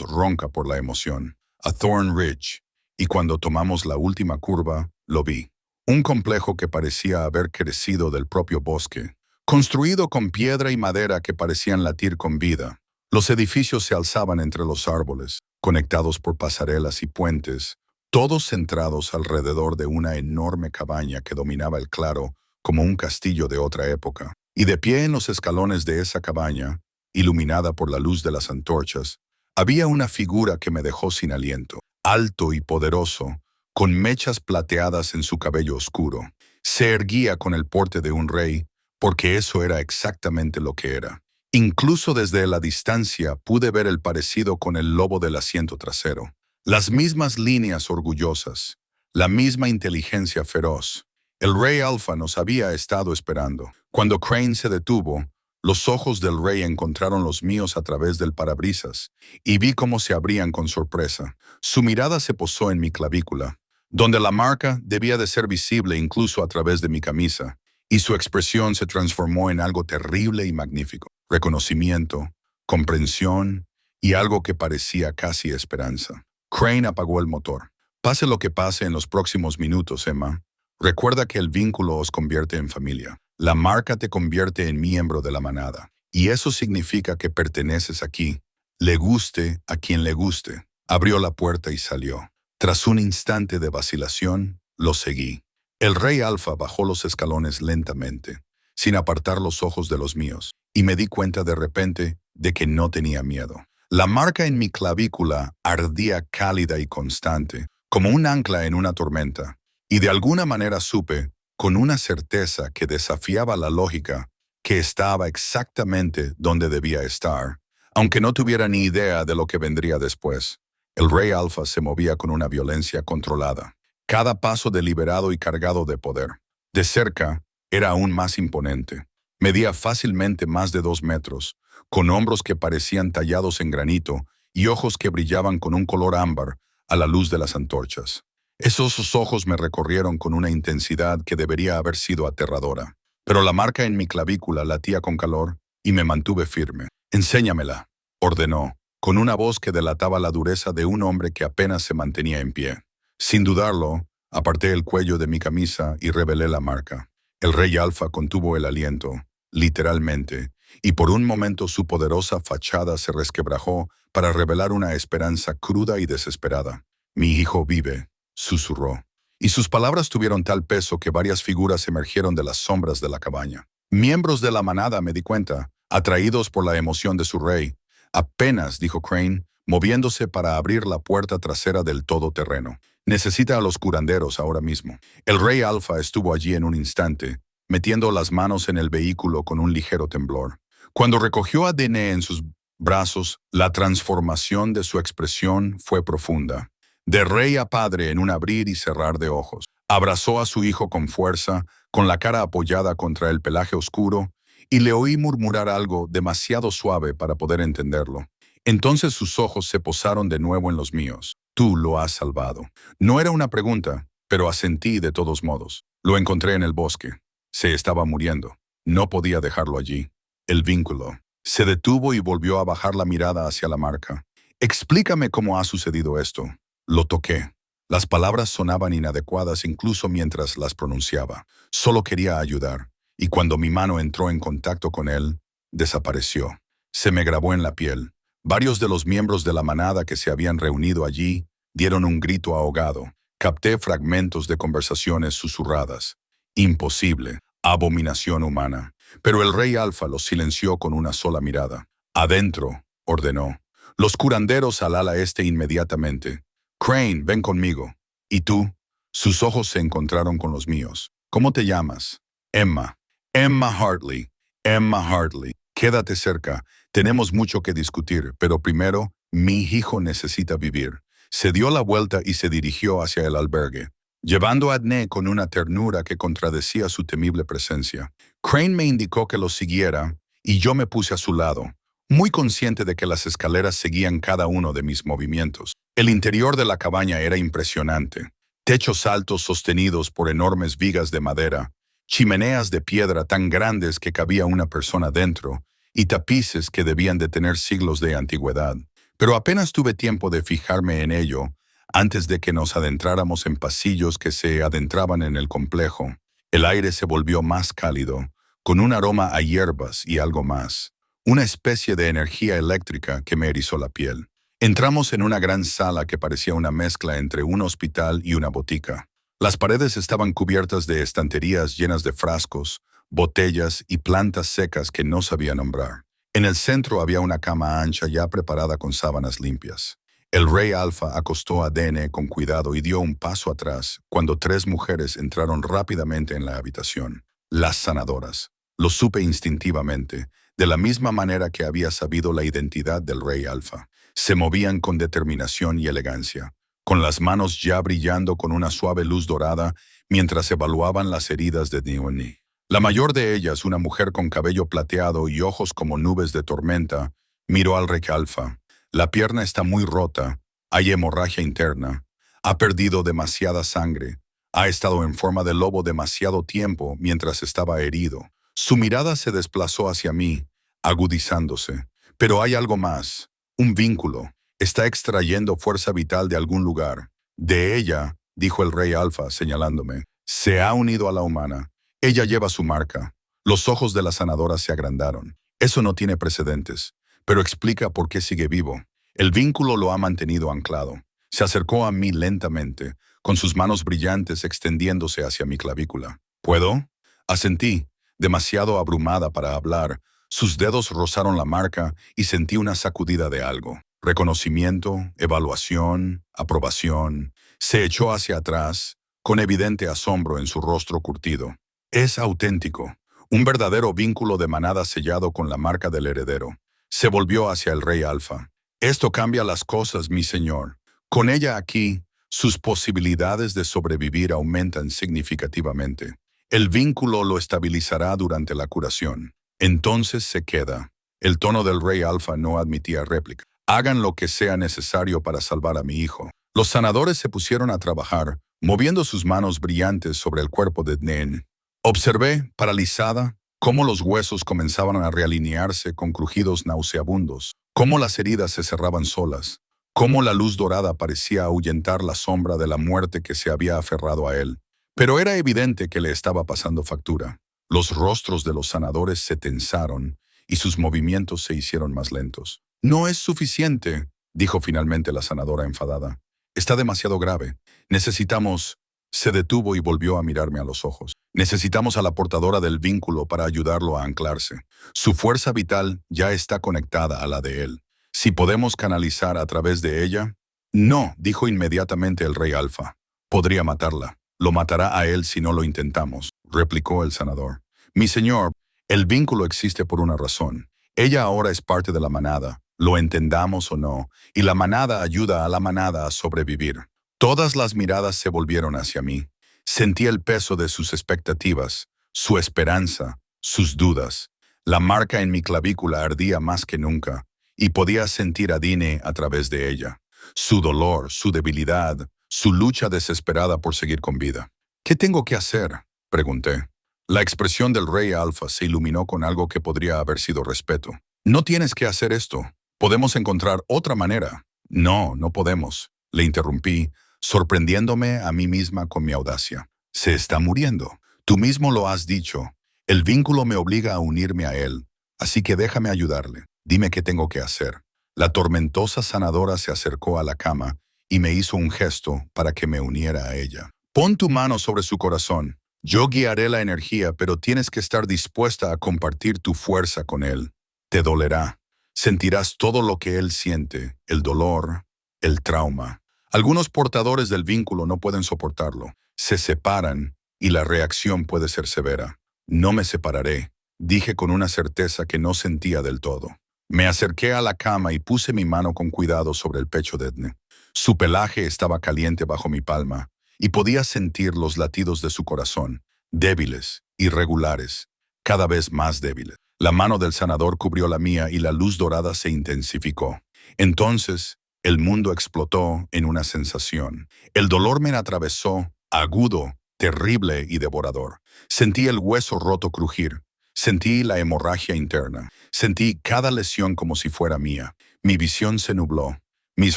ronca por la emoción, a Thorn Ridge, y cuando tomamos la última curva, lo vi. Un complejo que parecía haber crecido del propio bosque, construido con piedra y madera que parecían latir con vida. Los edificios se alzaban entre los árboles, conectados por pasarelas y puentes, todos centrados alrededor de una enorme cabaña que dominaba el claro como un castillo de otra época. Y de pie en los escalones de esa cabaña, iluminada por la luz de las antorchas, había una figura que me dejó sin aliento, alto y poderoso, con mechas plateadas en su cabello oscuro. Se erguía con el porte de un rey, porque eso era exactamente lo que era. Incluso desde la distancia pude ver el parecido con el lobo del asiento trasero. Las mismas líneas orgullosas, la misma inteligencia feroz. El rey Alfa nos había estado esperando. Cuando Crane se detuvo, los ojos del rey encontraron los míos a través del parabrisas, y vi cómo se abrían con sorpresa. Su mirada se posó en mi clavícula, donde la marca debía de ser visible incluso a través de mi camisa, y su expresión se transformó en algo terrible y magnífico. Reconocimiento, comprensión y algo que parecía casi esperanza. Crane apagó el motor. Pase lo que pase en los próximos minutos, Emma, recuerda que el vínculo os convierte en familia. La marca te convierte en miembro de la manada. Y eso significa que perteneces aquí. Le guste a quien le guste. Abrió la puerta y salió. Tras un instante de vacilación, lo seguí. El rey Alfa bajó los escalones lentamente, sin apartar los ojos de los míos, y me di cuenta de repente de que no tenía miedo. La marca en mi clavícula ardía cálida y constante, como un ancla en una tormenta, y de alguna manera supe, con una certeza que desafiaba la lógica, que estaba exactamente donde debía estar, aunque no tuviera ni idea de lo que vendría después. El rey Alfa se movía con una violencia controlada, cada paso deliberado y cargado de poder. De cerca, era aún más imponente. Medía fácilmente más de 2 metros, con hombros que parecían tallados en granito y ojos que brillaban con un color ámbar a la luz de las antorchas. Esos ojos me recorrieron con una intensidad que debería haber sido aterradora. Pero la marca en mi clavícula latía con calor y me mantuve firme. «Enséñamela», ordenó, con una voz que delataba la dureza de un hombre que apenas se mantenía en pie. Sin dudarlo, aparté el cuello de mi camisa y revelé la marca. El rey Alfa contuvo el aliento, literalmente, y por un momento su poderosa fachada se resquebrajó para revelar una esperanza cruda y desesperada. «Mi hijo vive», susurró, y sus palabras tuvieron tal peso que varias figuras emergieron de las sombras de la cabaña. Miembros de la manada, me di cuenta, atraídos por la emoción de su rey. «Apenas», dijo Crane, moviéndose para abrir la puerta trasera del todoterreno. «Necesita a los curanderos ahora mismo». El rey Alfa estuvo allí en un instante, metiendo las manos en el vehículo con un ligero temblor. Cuando recogió a Dene en sus brazos, la transformación de su expresión fue profunda. De rey a padre en un abrir y cerrar de ojos. Abrazó a su hijo con fuerza, con la cara apoyada contra el pelaje oscuro, y le oí murmurar algo demasiado suave para poder entenderlo. Entonces sus ojos se posaron de nuevo en los míos. «Tú lo has salvado». No era una pregunta, pero asentí de todos modos. Lo encontré en el bosque. Se estaba muriendo. No podía dejarlo allí. El vínculo. Se detuvo y volvió a bajar la mirada hacia la marca. «Explícame cómo ha sucedido esto». Lo toqué. Las palabras sonaban inadecuadas incluso mientras las pronunciaba. Solo quería ayudar, y cuando mi mano entró en contacto con él, desapareció. Se me grabó en la piel. Varios de los miembros de la manada que se habían reunido allí dieron un grito ahogado. Capté fragmentos de conversaciones susurradas. Imposible. Abominación humana. Pero el rey Alfa los silenció con una sola mirada. «Adentro», ordenó. «Los curanderos al ala este inmediatamente. Crane, ven conmigo». «¿Y tú?» Sus ojos se encontraron con los míos. «¿Cómo te llamas?» «Emma». Emma Hartley, Emma Hartley, quédate cerca. Tenemos mucho que discutir, pero primero, mi hijo necesita vivir. Se dio la vuelta y se dirigió hacia el albergue, llevando a Adne con una ternura que contradecía su temible presencia. Crane me indicó que lo siguiera y yo me puse a su lado, muy consciente de que las escaleras seguían cada uno de mis movimientos. El interior de la cabaña era impresionante. Techos altos sostenidos por enormes vigas de madera, chimeneas de piedra tan grandes que cabía una persona dentro, y tapices que debían de tener siglos de antigüedad. Pero apenas tuve tiempo de fijarme en ello, antes de que nos adentráramos en pasillos que se adentraban en el complejo. El aire se volvió más cálido, con un aroma a hierbas y algo más. Una especie de energía eléctrica que me erizó la piel. Entramos en una gran sala que parecía una mezcla entre un hospital y una botica. Las paredes estaban cubiertas de estanterías llenas de frascos, botellas y plantas secas que no sabía nombrar. En el centro había una cama ancha ya preparada con sábanas limpias. El rey Alfa acostó a Dene con cuidado y dio un paso atrás cuando tres mujeres entraron rápidamente en la habitación. Las sanadoras. Lo supe instintivamente, de la misma manera que había sabido la identidad del rey Alfa. Se movían con determinación y elegancia, con las manos ya brillando con una suave luz dorada mientras evaluaban las heridas de Nioni. La mayor de ellas, una mujer con cabello plateado y ojos como nubes de tormenta, miró al rey Alfa. La pierna está muy rota, hay hemorragia interna, ha perdido demasiada sangre, ha estado en forma de lobo demasiado tiempo mientras estaba herido. Su mirada se desplazó hacia mí, agudizándose. Pero hay algo más, un vínculo. Está extrayendo fuerza vital de algún lugar. De ella, dijo el rey Alfa señalándome, se ha unido a la humana. Ella lleva su marca. Los ojos de la sanadora se agrandaron. Eso no tiene precedentes, pero explica por qué sigue vivo. El vínculo lo ha mantenido anclado. Se acercó a mí lentamente, con sus manos brillantes extendiéndose hacia mi clavícula. ¿Puedo? Asentí, demasiado abrumada para hablar. Sus dedos rozaron la marca y sentí una sacudida de algo. Reconocimiento, evaluación, aprobación. Se echó hacia atrás, con evidente asombro en su rostro curtido. Es auténtico, un verdadero vínculo de manada sellado con la marca del heredero. Se volvió hacia el rey Alfa. Esto cambia las cosas, mi señor. Con ella aquí, sus posibilidades de sobrevivir aumentan significativamente. El vínculo lo estabilizará durante la curación. Entonces se queda. El tono del rey Alfa no admitía réplica. Hagan lo que sea necesario para salvar a mi hijo. Los sanadores se pusieron a trabajar, moviendo sus manos brillantes sobre el cuerpo de Dnen. Observé, paralizada, cómo los huesos comenzaban a realinearse con crujidos nauseabundos, cómo las heridas se cerraban solas, cómo la luz dorada parecía ahuyentar la sombra de la muerte que se había aferrado a él. Pero era evidente que le estaba pasando factura. Los rostros de los sanadores se tensaron y sus movimientos se hicieron más lentos. No es suficiente, dijo finalmente la sanadora enfadada. Está demasiado grave. Necesitamos... Se detuvo y volvió a mirarme a los ojos. Necesitamos a la portadora del vínculo para ayudarlo a anclarse. Su fuerza vital ya está conectada a la de él. Si podemos canalizar a través de ella... No, dijo inmediatamente el rey Alfa. Podría matarla. Lo matará a él si no lo intentamos, replicó el sanador. Mi señor, el vínculo existe por una razón. Ella ahora es parte de la manada, lo entendamos o no, y la manada ayuda a la manada a sobrevivir. Todas las miradas se volvieron hacia mí. Sentí el peso de sus expectativas, su esperanza, sus dudas. La marca en mi clavícula ardía más que nunca, y podía sentir a Dine a través de ella. Su dolor, su debilidad, su lucha desesperada por seguir con vida. ¿Qué tengo que hacer?, pregunté. La expresión del rey Alfa se iluminó con algo que podría haber sido respeto. No tienes que hacer esto. Podemos encontrar otra manera. No, no podemos, le interrumpí, sorprendiéndome a mí misma con mi audacia. Se está muriendo. Tú mismo lo has dicho. El vínculo me obliga a unirme a él, así que déjame ayudarle. Dime qué tengo que hacer. La tormentosa sanadora se acercó a la cama y me hizo un gesto para que me uniera a ella. Pon tu mano sobre su corazón. Yo guiaré la energía, pero tienes que estar dispuesta a compartir tu fuerza con él. Te dolerá. Sentirás todo lo que él siente, el dolor, el trauma. Algunos portadores del vínculo no pueden soportarlo. Se separan y la reacción puede ser severa. No me separaré, dije con una certeza que no sentía del todo. Me acerqué a la cama y puse mi mano con cuidado sobre el pecho de Edne. Su pelaje estaba caliente bajo mi palma, y podía sentir los latidos de su corazón, débiles, irregulares, cada vez más débiles. La mano del sanador cubrió la mía y la luz dorada se intensificó. Entonces, el mundo explotó en una sensación. El dolor me atravesó, agudo, terrible y devorador. Sentí el hueso roto crujir. Sentí la hemorragia interna. Sentí cada lesión como si fuera mía. Mi visión se nubló. Mis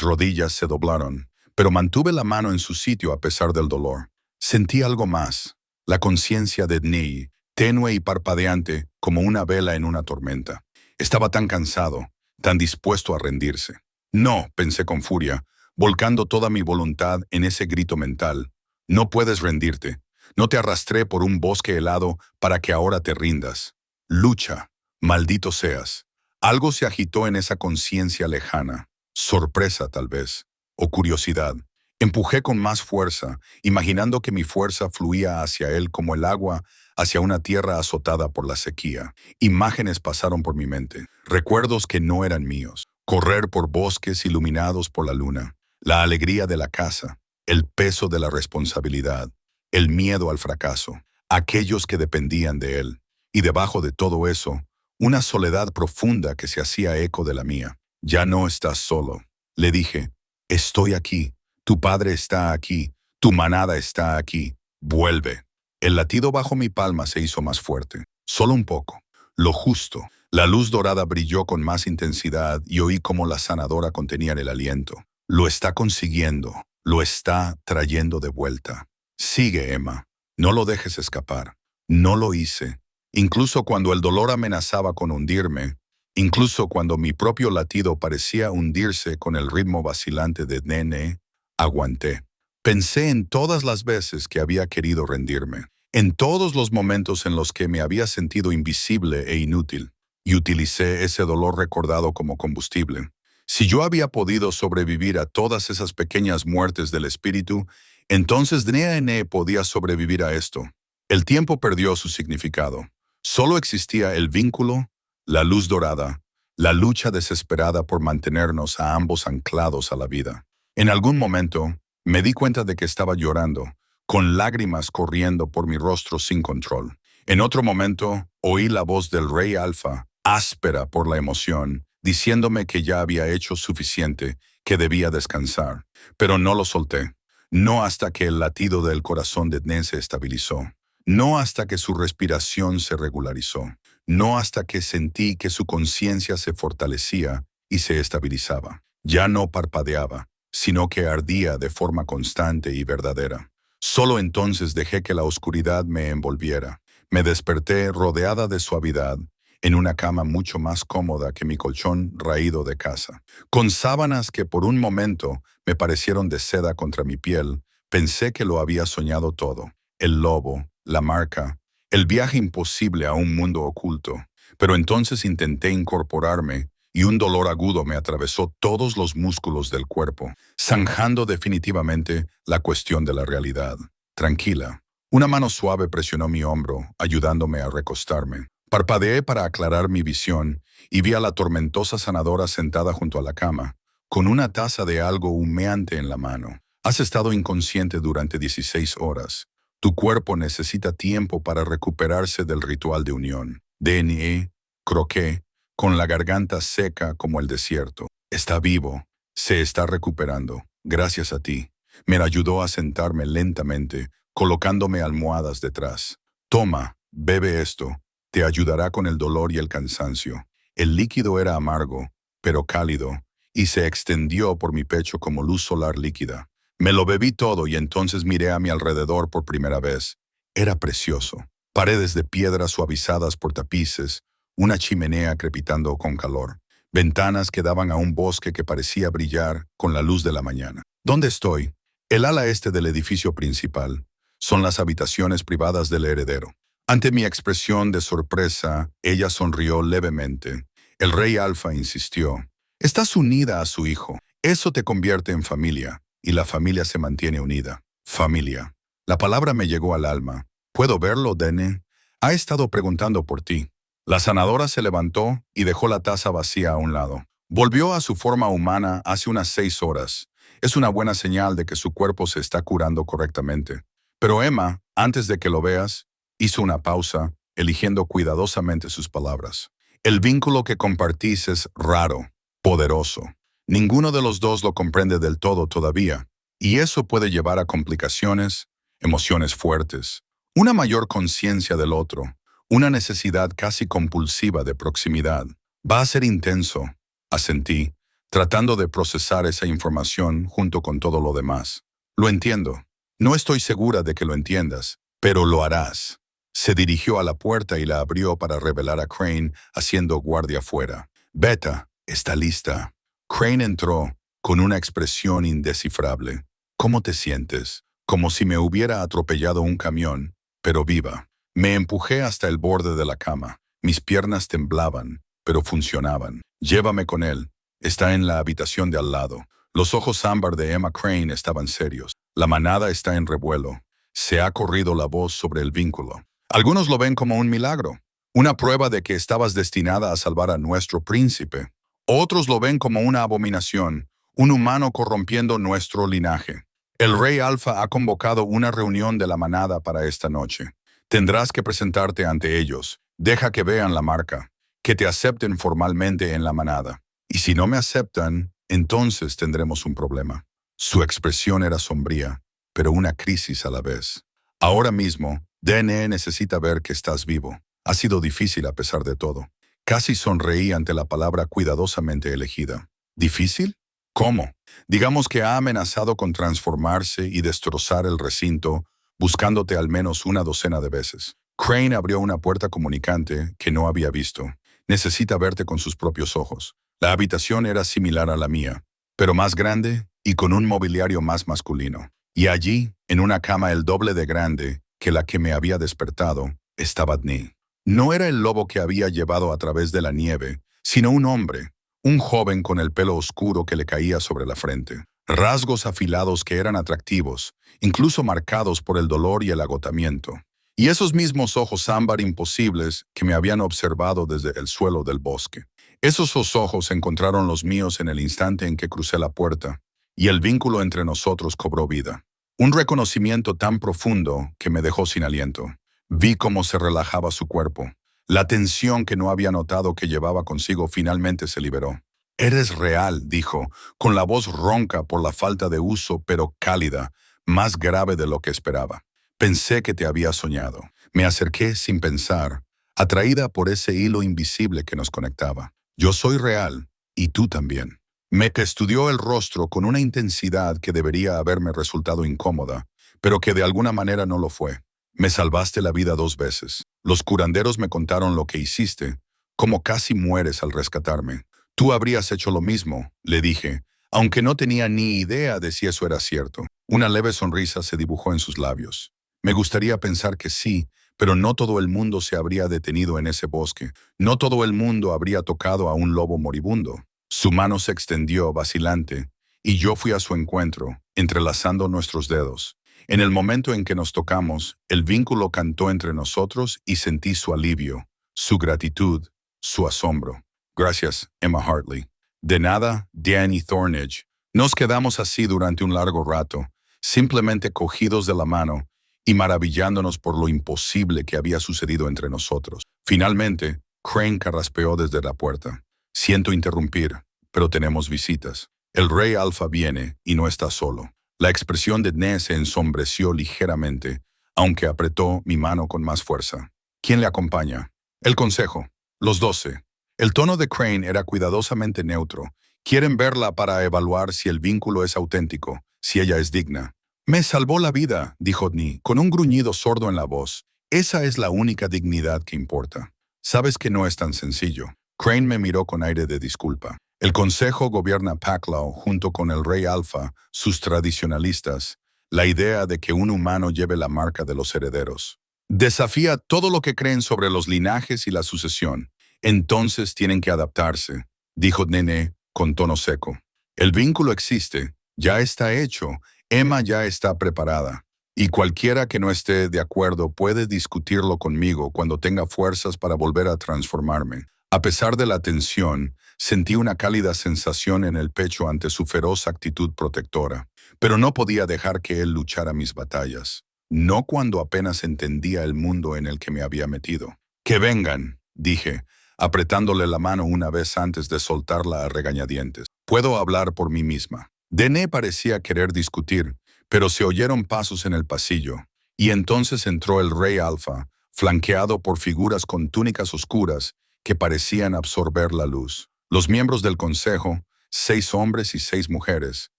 rodillas se doblaron, pero mantuve la mano en su sitio a pesar del dolor. Sentí algo más. La conciencia de Dni, tenue y parpadeante como una vela en una tormenta. Estaba tan cansado, tan dispuesto a rendirse. No, pensé con furia, volcando toda mi voluntad en ese grito mental. No puedes rendirte. No te arrastré por un bosque helado para que ahora te rindas. Lucha, maldito seas. Algo se agitó en esa conciencia lejana. Sorpresa, tal vez, o curiosidad. Empujé con más fuerza, imaginando que mi fuerza fluía hacia él como el agua hacia una tierra azotada por la sequía. Imágenes pasaron por mi mente, recuerdos que no eran míos. Correr por bosques iluminados por la luna, la alegría de la casa, el peso de la responsabilidad, el miedo al fracaso, aquellos que dependían de él. Y debajo de todo eso, una soledad profunda que se hacía eco de la mía. Ya no estás solo, le dije. Estoy aquí. Tu padre está aquí. Tu manada está aquí. Vuelve. El latido bajo mi palma se hizo más fuerte. Solo un poco. Lo justo. La luz dorada brilló con más intensidad y oí cómo la sanadora contenía el aliento. Lo está consiguiendo. Lo está trayendo de vuelta. Sigue, Emma. No lo dejes escapar. No lo hice. Incluso cuando el dolor amenazaba con hundirme, incluso cuando mi propio latido parecía hundirse con el ritmo vacilante de Nene, aguanté. Pensé en todas las veces que había querido rendirme, en todos los momentos en los que me había sentido invisible e inútil, y utilicé ese dolor recordado como combustible. Si yo había podido sobrevivir a todas esas pequeñas muertes del espíritu, entonces Nene podía sobrevivir a esto. El tiempo perdió su significado. Solo existía el vínculo, la luz dorada, la lucha desesperada por mantenernos a ambos anclados a la vida. En algún momento, me di cuenta de que estaba llorando, con lágrimas corriendo por mi rostro sin control. En otro momento, oí la voz del Rey Alfa, áspera por la emoción, diciéndome que ya había hecho suficiente, que debía descansar. Pero no lo solté. No hasta que el latido del corazón de Edne se estabilizó. No hasta que su respiración se regularizó. No hasta que sentí que su conciencia se fortalecía y se estabilizaba. Ya no parpadeaba, sino que ardía de forma constante y verdadera. Solo entonces dejé que la oscuridad me envolviera. Me desperté rodeada de suavidad, en una cama mucho más cómoda que mi colchón raído de casa. Con sábanas que por un momento me parecieron de seda contra mi piel, pensé que lo había soñado todo. El lobo, la marca, el viaje imposible a un mundo oculto. Pero entonces intenté incorporarme y un dolor agudo me atravesó todos los músculos del cuerpo, zanjando definitivamente la cuestión de la realidad. Tranquila. Una mano suave presionó mi hombro, ayudándome a recostarme. Parpadeé para aclarar mi visión y vi a la tormentosa sanadora sentada junto a la cama, con una taza de algo humeante en la mano. Has estado inconsciente durante 16 horas. Tu cuerpo necesita tiempo para recuperarse del ritual de unión. Dnie, croqué, con la garganta seca como el desierto. Está vivo, se está recuperando, gracias a ti. Me ayudó a sentarme lentamente, colocándome almohadas detrás. Toma, bebe esto. Te ayudará con el dolor y el cansancio. El líquido era amargo, pero cálido, y se extendió por mi pecho como luz solar líquida. Me lo bebí todo y entonces miré a mi alrededor por primera vez. Era precioso. Paredes de piedra suavizadas por tapices, una chimenea crepitando con calor, ventanas que daban a un bosque que parecía brillar con la luz de la mañana. ¿Dónde estoy? El ala este del edificio principal. Son las habitaciones privadas del heredero. Ante mi expresión de sorpresa, ella sonrió levemente. El Rey Alfa insistió. Estás unida a su hijo. Eso te convierte en familia, y la familia se mantiene unida. Familia. La palabra me llegó al alma. ¿Puedo verlo, Dene? Ha estado preguntando por ti. La sanadora se levantó y dejó la taza vacía a un lado. Volvió a su forma humana hace unas 6 horas. Es una buena señal de que su cuerpo se está curando correctamente. Pero Emma, antes de que lo veas, hizo una pausa, eligiendo cuidadosamente sus palabras. El vínculo que compartís es raro, poderoso. Ninguno de los dos lo comprende del todo todavía, y eso puede llevar a complicaciones, emociones fuertes, una mayor conciencia del otro, una necesidad casi compulsiva de proximidad. Va a ser intenso, asentí, tratando de procesar esa información junto con todo lo demás. Lo entiendo. No estoy segura de que lo entiendas, pero lo harás. Se dirigió a la puerta y la abrió para revelar a Crane haciendo guardia afuera. Beta, está lista. Crane entró con una expresión indescifrable. ¿Cómo te sientes? Como si me hubiera atropellado un camión, pero viva. Me empujé hasta el borde de la cama. Mis piernas temblaban, pero funcionaban. Llévame con él. Está en la habitación de al lado. Los ojos ámbar de Emma Crane estaban serios. La manada está en revuelo. Se ha corrido la voz sobre el vínculo. Algunos lo ven como un milagro, una prueba de que estabas destinada a salvar a nuestro príncipe. Otros lo ven como una abominación, un humano corrompiendo nuestro linaje. El rey Alfa ha convocado una reunión de la manada para esta noche. Tendrás que presentarte ante ellos. Deja que vean la marca, que te acepten formalmente en la manada. Y si no me aceptan, entonces tendremos un problema. Su expresión era sombría, pero una crisis a la vez. Ahora mismo, DNE necesita ver que estás vivo. Ha sido difícil a pesar de todo. Casi sonreí ante la palabra cuidadosamente elegida. ¿Difícil? ¿Cómo? Digamos que ha amenazado con transformarse y destrozar el recinto, buscándote al menos una docena de veces. Crane abrió una puerta comunicante que no había visto. Necesita verte con sus propios ojos. La habitación era similar a la mía, pero más grande y con un mobiliario más masculino. Y allí, en una cama el doble de grande que la que me había despertado, estaba Dni. No era el lobo que había llevado a través de la nieve, sino un hombre, un joven con el pelo oscuro que le caía sobre la frente. Rasgos afilados que eran atractivos, incluso marcados por el dolor y el agotamiento. Y esos mismos ojos ámbar imposibles que me habían observado desde el suelo del bosque. Esos ojos encontraron los míos en el instante en que crucé la puerta, y el vínculo entre nosotros cobró vida. Un reconocimiento tan profundo que me dejó sin aliento. Vi cómo se relajaba su cuerpo. La tensión que no había notado que llevaba consigo finalmente se liberó. «Eres real», dijo, con la voz ronca por la falta de uso, pero cálida, más grave de lo que esperaba. «Pensé que te había soñado». Me acerqué sin pensar, atraída por ese hilo invisible que nos conectaba. «Yo soy real, y tú también». Me estudió el rostro con una intensidad que debería haberme resultado incómoda, pero que de alguna manera no lo fue. «Me salvaste la vida 2 veces. Los curanderos me contaron lo que hiciste, cómo casi mueres al rescatarme. Tú habrías hecho lo mismo», le dije, aunque no tenía ni idea de si eso era cierto. Una leve sonrisa se dibujó en sus labios. Me gustaría pensar que sí, pero no todo el mundo se habría detenido en ese bosque. No todo el mundo habría tocado a un lobo moribundo. Su mano se extendió, vacilante, y yo fui a su encuentro, entrelazando nuestros dedos. En el momento en que nos tocamos, el vínculo cantó entre nosotros y sentí su alivio, su gratitud, su asombro. «Gracias, Emma Hartley». «De nada, Danny Thornage». Nos quedamos así durante un largo rato, simplemente cogidos de la mano y maravillándonos por lo imposible que había sucedido entre nosotros. Finalmente, Crane carraspeó desde la puerta. «Siento interrumpir, pero tenemos visitas. El rey Alfa viene y no está solo». La expresión de Dne se ensombreció ligeramente, aunque apretó mi mano con más fuerza. «¿Quién le acompaña?» «El consejo. Los 12». El tono de Crane era cuidadosamente neutro. «Quieren verla para evaluar si el vínculo es auténtico, si ella es digna». «Me salvó la vida», dijo Dni, con un gruñido sordo en la voz. «Esa es la única dignidad que importa. Sabes que no es tan sencillo». Crane me miró con aire de disculpa. «El Consejo gobierna Paclau junto con el Rey Alfa, sus tradicionalistas, la idea de que un humano lleve la marca de los herederos. Desafía todo lo que creen sobre los linajes y la sucesión. Entonces tienen que adaptarse», dijo Nene con tono seco. «El vínculo existe, ya está hecho, Emma ya está preparada. Y cualquiera que no esté de acuerdo puede discutirlo conmigo cuando tenga fuerzas para volver a transformarme. A pesar de la tensión, sentí una cálida sensación en el pecho ante su feroz actitud protectora, pero no podía dejar que él luchara mis batallas. No cuando apenas entendía el mundo en el que me había metido. «Que vengan», dije, apretándole la mano una vez antes de soltarla a regañadientes. «Puedo hablar por mí misma». Dene parecía querer discutir, pero se oyeron pasos en el pasillo, y entonces entró el rey Alfa, flanqueado por figuras con túnicas oscuras que parecían absorber la luz. Los miembros del consejo, 6 hombres y 6 mujeres,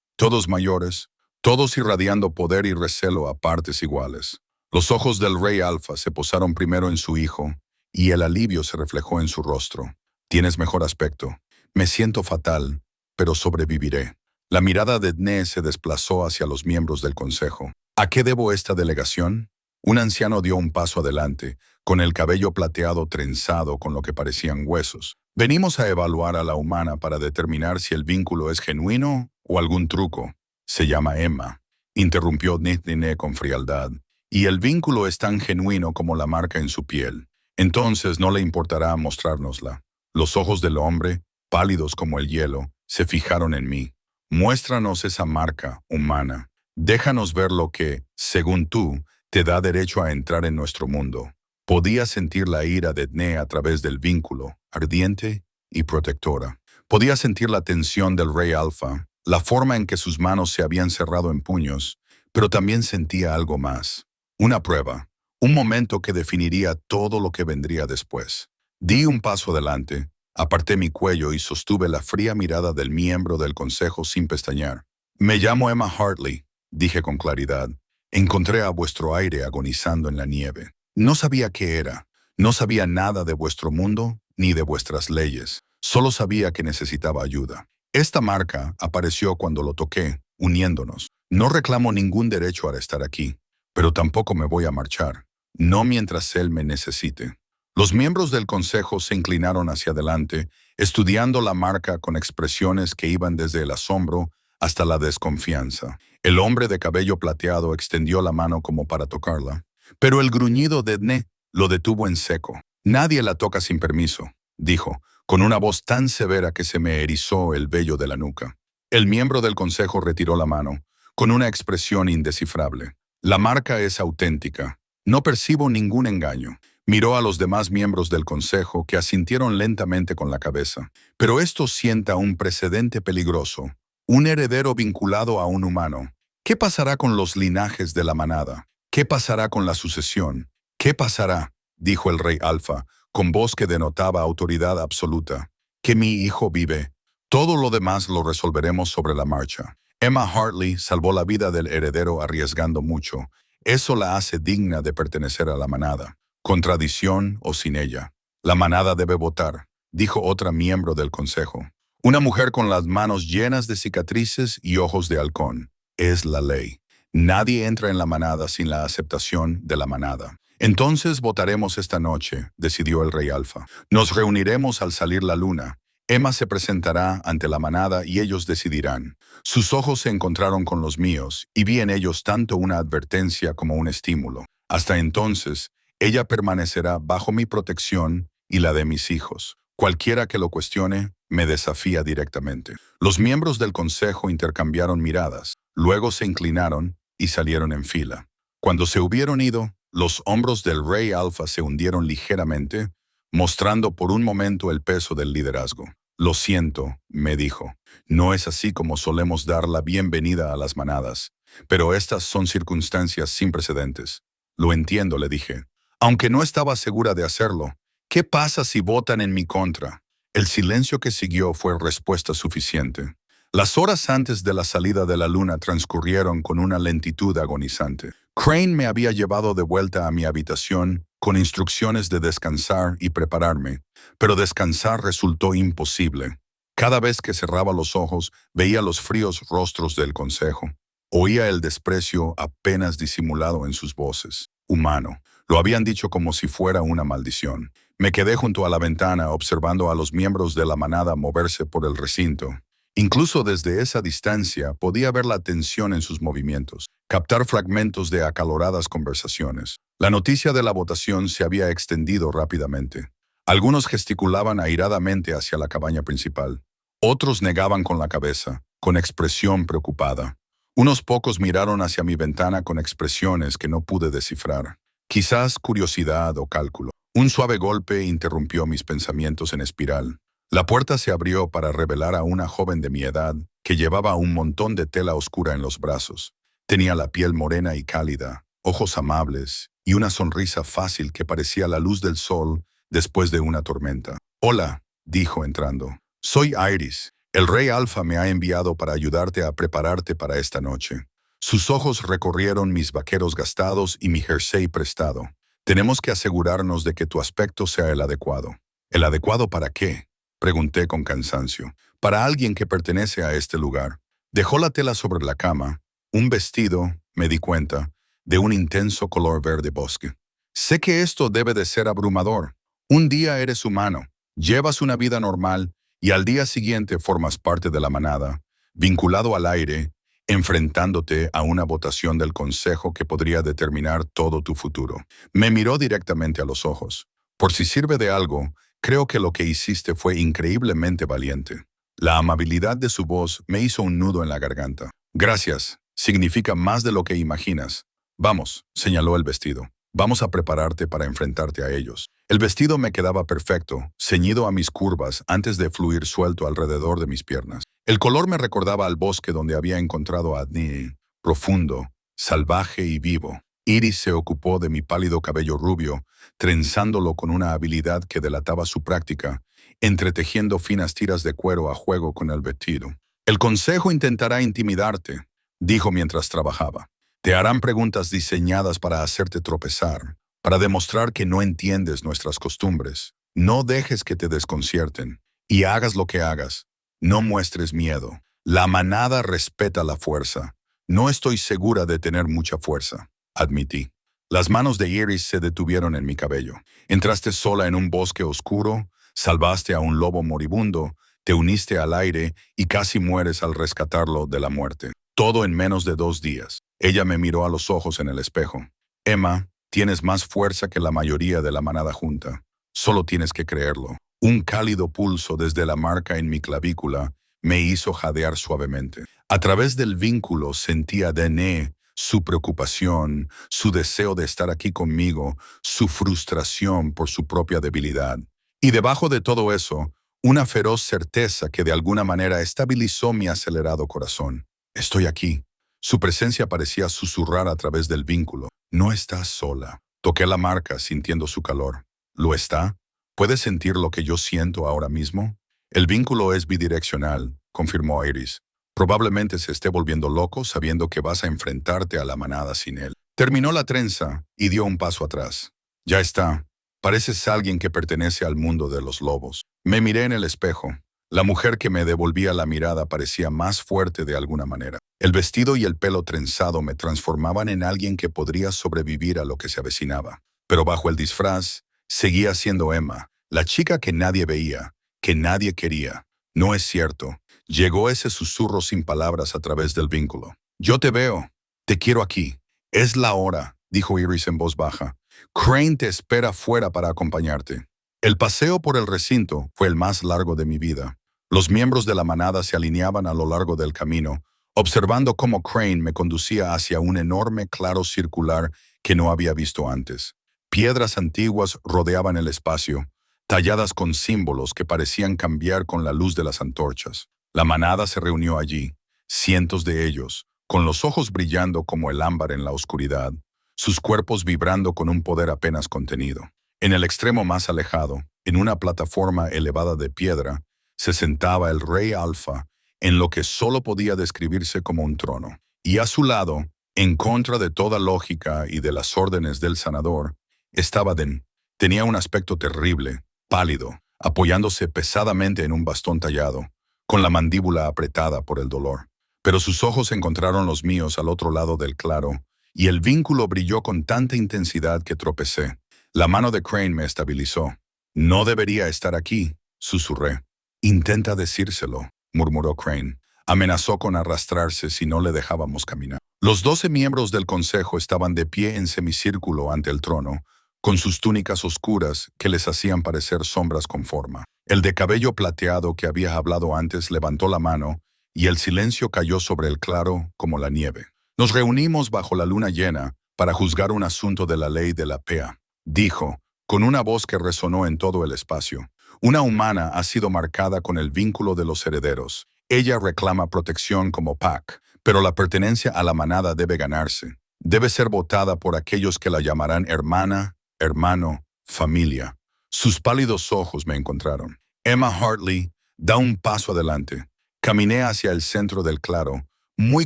todos mayores, todos irradiando poder y recelo a partes iguales. Los ojos del rey Alfa se posaron primero en su hijo, y el alivio se reflejó en su rostro. «Tienes mejor aspecto. Me siento fatal, pero sobreviviré». La mirada de Dne se desplazó hacia los miembros del consejo. «¿A qué debo esta delegación?» Un anciano dio un paso adelante, con el cabello plateado trenzado con lo que parecían huesos. «Venimos a evaluar a la humana para determinar si el vínculo es genuino o algún truco. Se llama Emma», interrumpió Dne con frialdad. «Y el vínculo es tan genuino como la marca en su piel. Entonces no le importará mostrárnosla». Los ojos del hombre, pálidos como el hielo, se fijaron en mí. «Muéstranos esa marca humana. Déjanos ver lo que, según tú, te da derecho a entrar en nuestro mundo». Podía sentir la ira de Dne a través del vínculo, ardiente y protectora. Podía sentir la tensión del rey Alfa, la forma en que sus manos se habían cerrado en puños, pero también sentía algo más. Una prueba, un momento que definiría todo lo que vendría después. Di un paso adelante, aparté mi cuello y sostuve la fría mirada del miembro del consejo sin pestañear. «Me llamo Emma Hartley», dije con claridad. «Encontré a vuestro aire agonizando en la nieve. No sabía qué era. No sabía nada de vuestro mundo ni de vuestras leyes. Solo sabía que necesitaba ayuda. Esta marca apareció cuando lo toqué, uniéndonos. No reclamo ningún derecho a estar aquí, pero tampoco me voy a marchar. No mientras él me necesite». Los miembros del consejo se inclinaron hacia adelante, estudiando la marca con expresiones que iban desde el asombro hasta la desconfianza. El hombre de cabello plateado extendió la mano como para tocarla, pero el gruñido de Dne lo detuvo en seco. «Nadie la toca sin permiso», dijo, con una voz tan severa que se me erizó el vello de la nuca. El miembro del consejo retiró la mano, con una expresión indescifrable. «La marca es auténtica. No percibo ningún engaño». Miró a los demás miembros del consejo que asintieron lentamente con la cabeza. «Pero esto sienta un precedente peligroso. Un heredero vinculado a un humano. ¿Qué pasará con los linajes de la manada? ¿Qué pasará con la sucesión? ¿Qué pasará?», dijo el rey Alfa, con voz que denotaba autoridad absoluta. «Que mi hijo vive. Todo lo demás lo resolveremos sobre la marcha». Emma Hartley salvó la vida del heredero arriesgando mucho. Eso la hace digna de pertenecer a la manada. Con tradición o sin ella. «La manada debe votar», dijo otra miembro del consejo. «Una mujer con las manos llenas de cicatrices y ojos de halcón. Es la ley. Nadie entra en la manada sin la aceptación de la manada». «Entonces votaremos esta noche», decidió el rey Alfa. «Nos reuniremos al salir la luna. Emma se presentará ante la manada y ellos decidirán». Sus ojos se encontraron con los míos y vi en ellos tanto una advertencia como un estímulo. «Hasta entonces, ella permanecerá bajo mi protección y la de mis hijos. Cualquiera que lo cuestione, me desafía directamente». Los miembros del consejo intercambiaron miradas, luego se inclinaron y salieron en fila. Cuando se hubieron ido, los hombros del rey Alfa se hundieron ligeramente, mostrando por un momento el peso del liderazgo. «Lo siento», me dijo. «No es así como solemos dar la bienvenida a las manadas, pero estas son circunstancias sin precedentes». «Lo entiendo», le dije. Aunque no estaba segura de hacerlo. «¿Qué pasa si votan en mi contra?». El silencio que siguió fue respuesta suficiente. Las horas antes de la salida de la luna transcurrieron con una lentitud agonizante. Crane me había llevado de vuelta a mi habitación con instrucciones de descansar y prepararme, pero descansar resultó imposible. Cada vez que cerraba los ojos, veía los fríos rostros del consejo. Oía el desprecio apenas disimulado en sus voces. «Humano». Lo habían dicho como si fuera una maldición. Me quedé junto a la ventana observando a los miembros de la manada moverse por el recinto. Incluso desde esa distancia podía ver la tensión en sus movimientos. captar fragmentos de acaloradas conversaciones. La noticia de la votación se había extendido rápidamente. Algunos gesticulaban airadamente hacia la cabaña principal. Otros negaban con la cabeza, con expresión preocupada. Unos pocos miraron hacia mi ventana con expresiones que no pude descifrar. Quizás curiosidad o cálculo. Un suave golpe interrumpió mis pensamientos en espiral. La puerta se abrió para revelar a una joven de mi edad que llevaba un montón de tela oscura en los brazos. Tenía la piel morena y cálida, ojos amables y una sonrisa fácil que parecía la luz del sol después de una tormenta. «Hola», dijo entrando. «Soy Iris. El Rey Alfa me ha enviado para ayudarte a prepararte para esta noche». Sus ojos recorrieron mis vaqueros gastados y mi jersey prestado. «Tenemos que asegurarnos de que tu aspecto sea el adecuado». «¿El adecuado para qué?», pregunté con cansancio. «Para alguien que pertenece a este lugar». Dejó la tela sobre la cama. Un vestido, me di cuenta, de un intenso color verde bosque. «Sé que esto debe de ser abrumador. Un día eres humano, llevas una vida normal y al día siguiente formas parte de la manada, vinculado al aire, enfrentándote a una votación del consejo que podría determinar todo tu futuro». Me miró directamente a los ojos. «Por si sirve de algo, creo que lo que hiciste fue increíblemente valiente». La amabilidad de su voz me hizo un nudo en la garganta. «Gracias, significa más de lo que imaginas». «Vamos», señaló el vestido. «Vamos a prepararte para enfrentarte a ellos». El vestido me quedaba perfecto, ceñido a mis curvas antes de fluir suelto alrededor de mis piernas. El color me recordaba al bosque donde había encontrado a Adni, profundo, salvaje y vivo. Iris se ocupó de mi pálido cabello rubio, trenzándolo con una habilidad que delataba su práctica, entretejiendo finas tiras de cuero a juego con el vestido. «El consejo intentará intimidarte», dijo mientras trabajaba. «Te harán preguntas diseñadas para hacerte tropezar, para demostrar que no entiendes nuestras costumbres. No dejes que te desconcierten, y hagas lo que hagas. No muestres miedo. La manada respeta la fuerza. No estoy segura de tener mucha fuerza», admití. Las manos de Iris se detuvieron en mi cabello. «Entraste sola en un bosque oscuro, salvaste a un lobo moribundo, te uniste al aire y casi mueres al rescatarlo de la muerte. Todo en menos de 2 días». Ella me miró a los ojos en el espejo. «Emma, tienes más fuerza que la mayoría de la manada junta. Solo tienes que creerlo». Un cálido pulso desde la marca en mi clavícula me hizo jadear suavemente. A través del vínculo sentía Dene, su preocupación, su deseo de estar aquí conmigo, su frustración por su propia debilidad. Y debajo de todo eso, una feroz certeza que de alguna manera estabilizó mi acelerado corazón. «Estoy aquí». Su presencia parecía susurrar a través del vínculo. «No estás sola». Toqué la marca sintiendo su calor. «¿Lo está? ¿Puedes sentir lo que yo siento ahora mismo?» «El vínculo es bidireccional», confirmó Iris. «Probablemente se esté volviendo loco sabiendo que vas a enfrentarte a la manada sin él». Terminó la trenza y dio un paso atrás. «Ya está. Pareces alguien que pertenece al mundo de los lobos». Me miré en el espejo. La mujer que me devolvía la mirada parecía más fuerte de alguna manera. El vestido y el pelo trenzado me transformaban en alguien que podría sobrevivir a lo que se avecinaba. Pero bajo el disfraz, seguía siendo Emma, la chica que nadie veía, que nadie quería. «No es cierto». Llegó ese susurro sin palabras a través del vínculo. «Yo te veo. Te quiero aquí. Es la hora», dijo Iris en voz baja. «Crane te espera fuera para acompañarte». El paseo por el recinto fue el más largo de mi vida. Los miembros de la manada se alineaban a lo largo del camino, observando cómo Crane me conducía hacia un enorme claro circular que no había visto antes. Piedras antiguas rodeaban el espacio, talladas con símbolos que parecían cambiar con la luz de las antorchas. La manada se reunió allí, cientos de ellos, con los ojos brillando como el ámbar en la oscuridad, sus cuerpos vibrando con un poder apenas contenido. En el extremo más alejado, en una plataforma elevada de piedra, se sentaba el Rey Alfa en lo que solo podía describirse como un trono. Y a su lado, en contra de toda lógica y de las órdenes del sanador, estaba Den. Tenía un aspecto terrible, pálido, apoyándose pesadamente en un bastón tallado, con la mandíbula apretada por el dolor. Pero sus ojos encontraron los míos al otro lado del claro, y el vínculo brilló con tanta intensidad que tropecé. La mano de Crane me estabilizó. «No debería estar aquí», susurré. «Intenta decírselo», murmuró Crane. Amenazó con arrastrarse si no le dejábamos caminar. Los 12 miembros del consejo estaban de pie en semicírculo ante el trono, con sus túnicas oscuras que les hacían parecer sombras con forma. El de cabello plateado que había hablado antes levantó la mano y el silencio cayó sobre el claro como la nieve. Nos reunimos bajo la luna llena para juzgar un asunto de la ley de la Pea, dijo, con una voz que resonó en todo el espacio. Una humana ha sido marcada con el vínculo de los herederos. Ella reclama protección como pack, pero la pertenencia a la manada debe ganarse. Debe ser votada por aquellos que la llamarán hermana, hermano, familia. Sus pálidos ojos me encontraron. Emma Hartley da un paso adelante. Caminé hacia el centro del claro, muy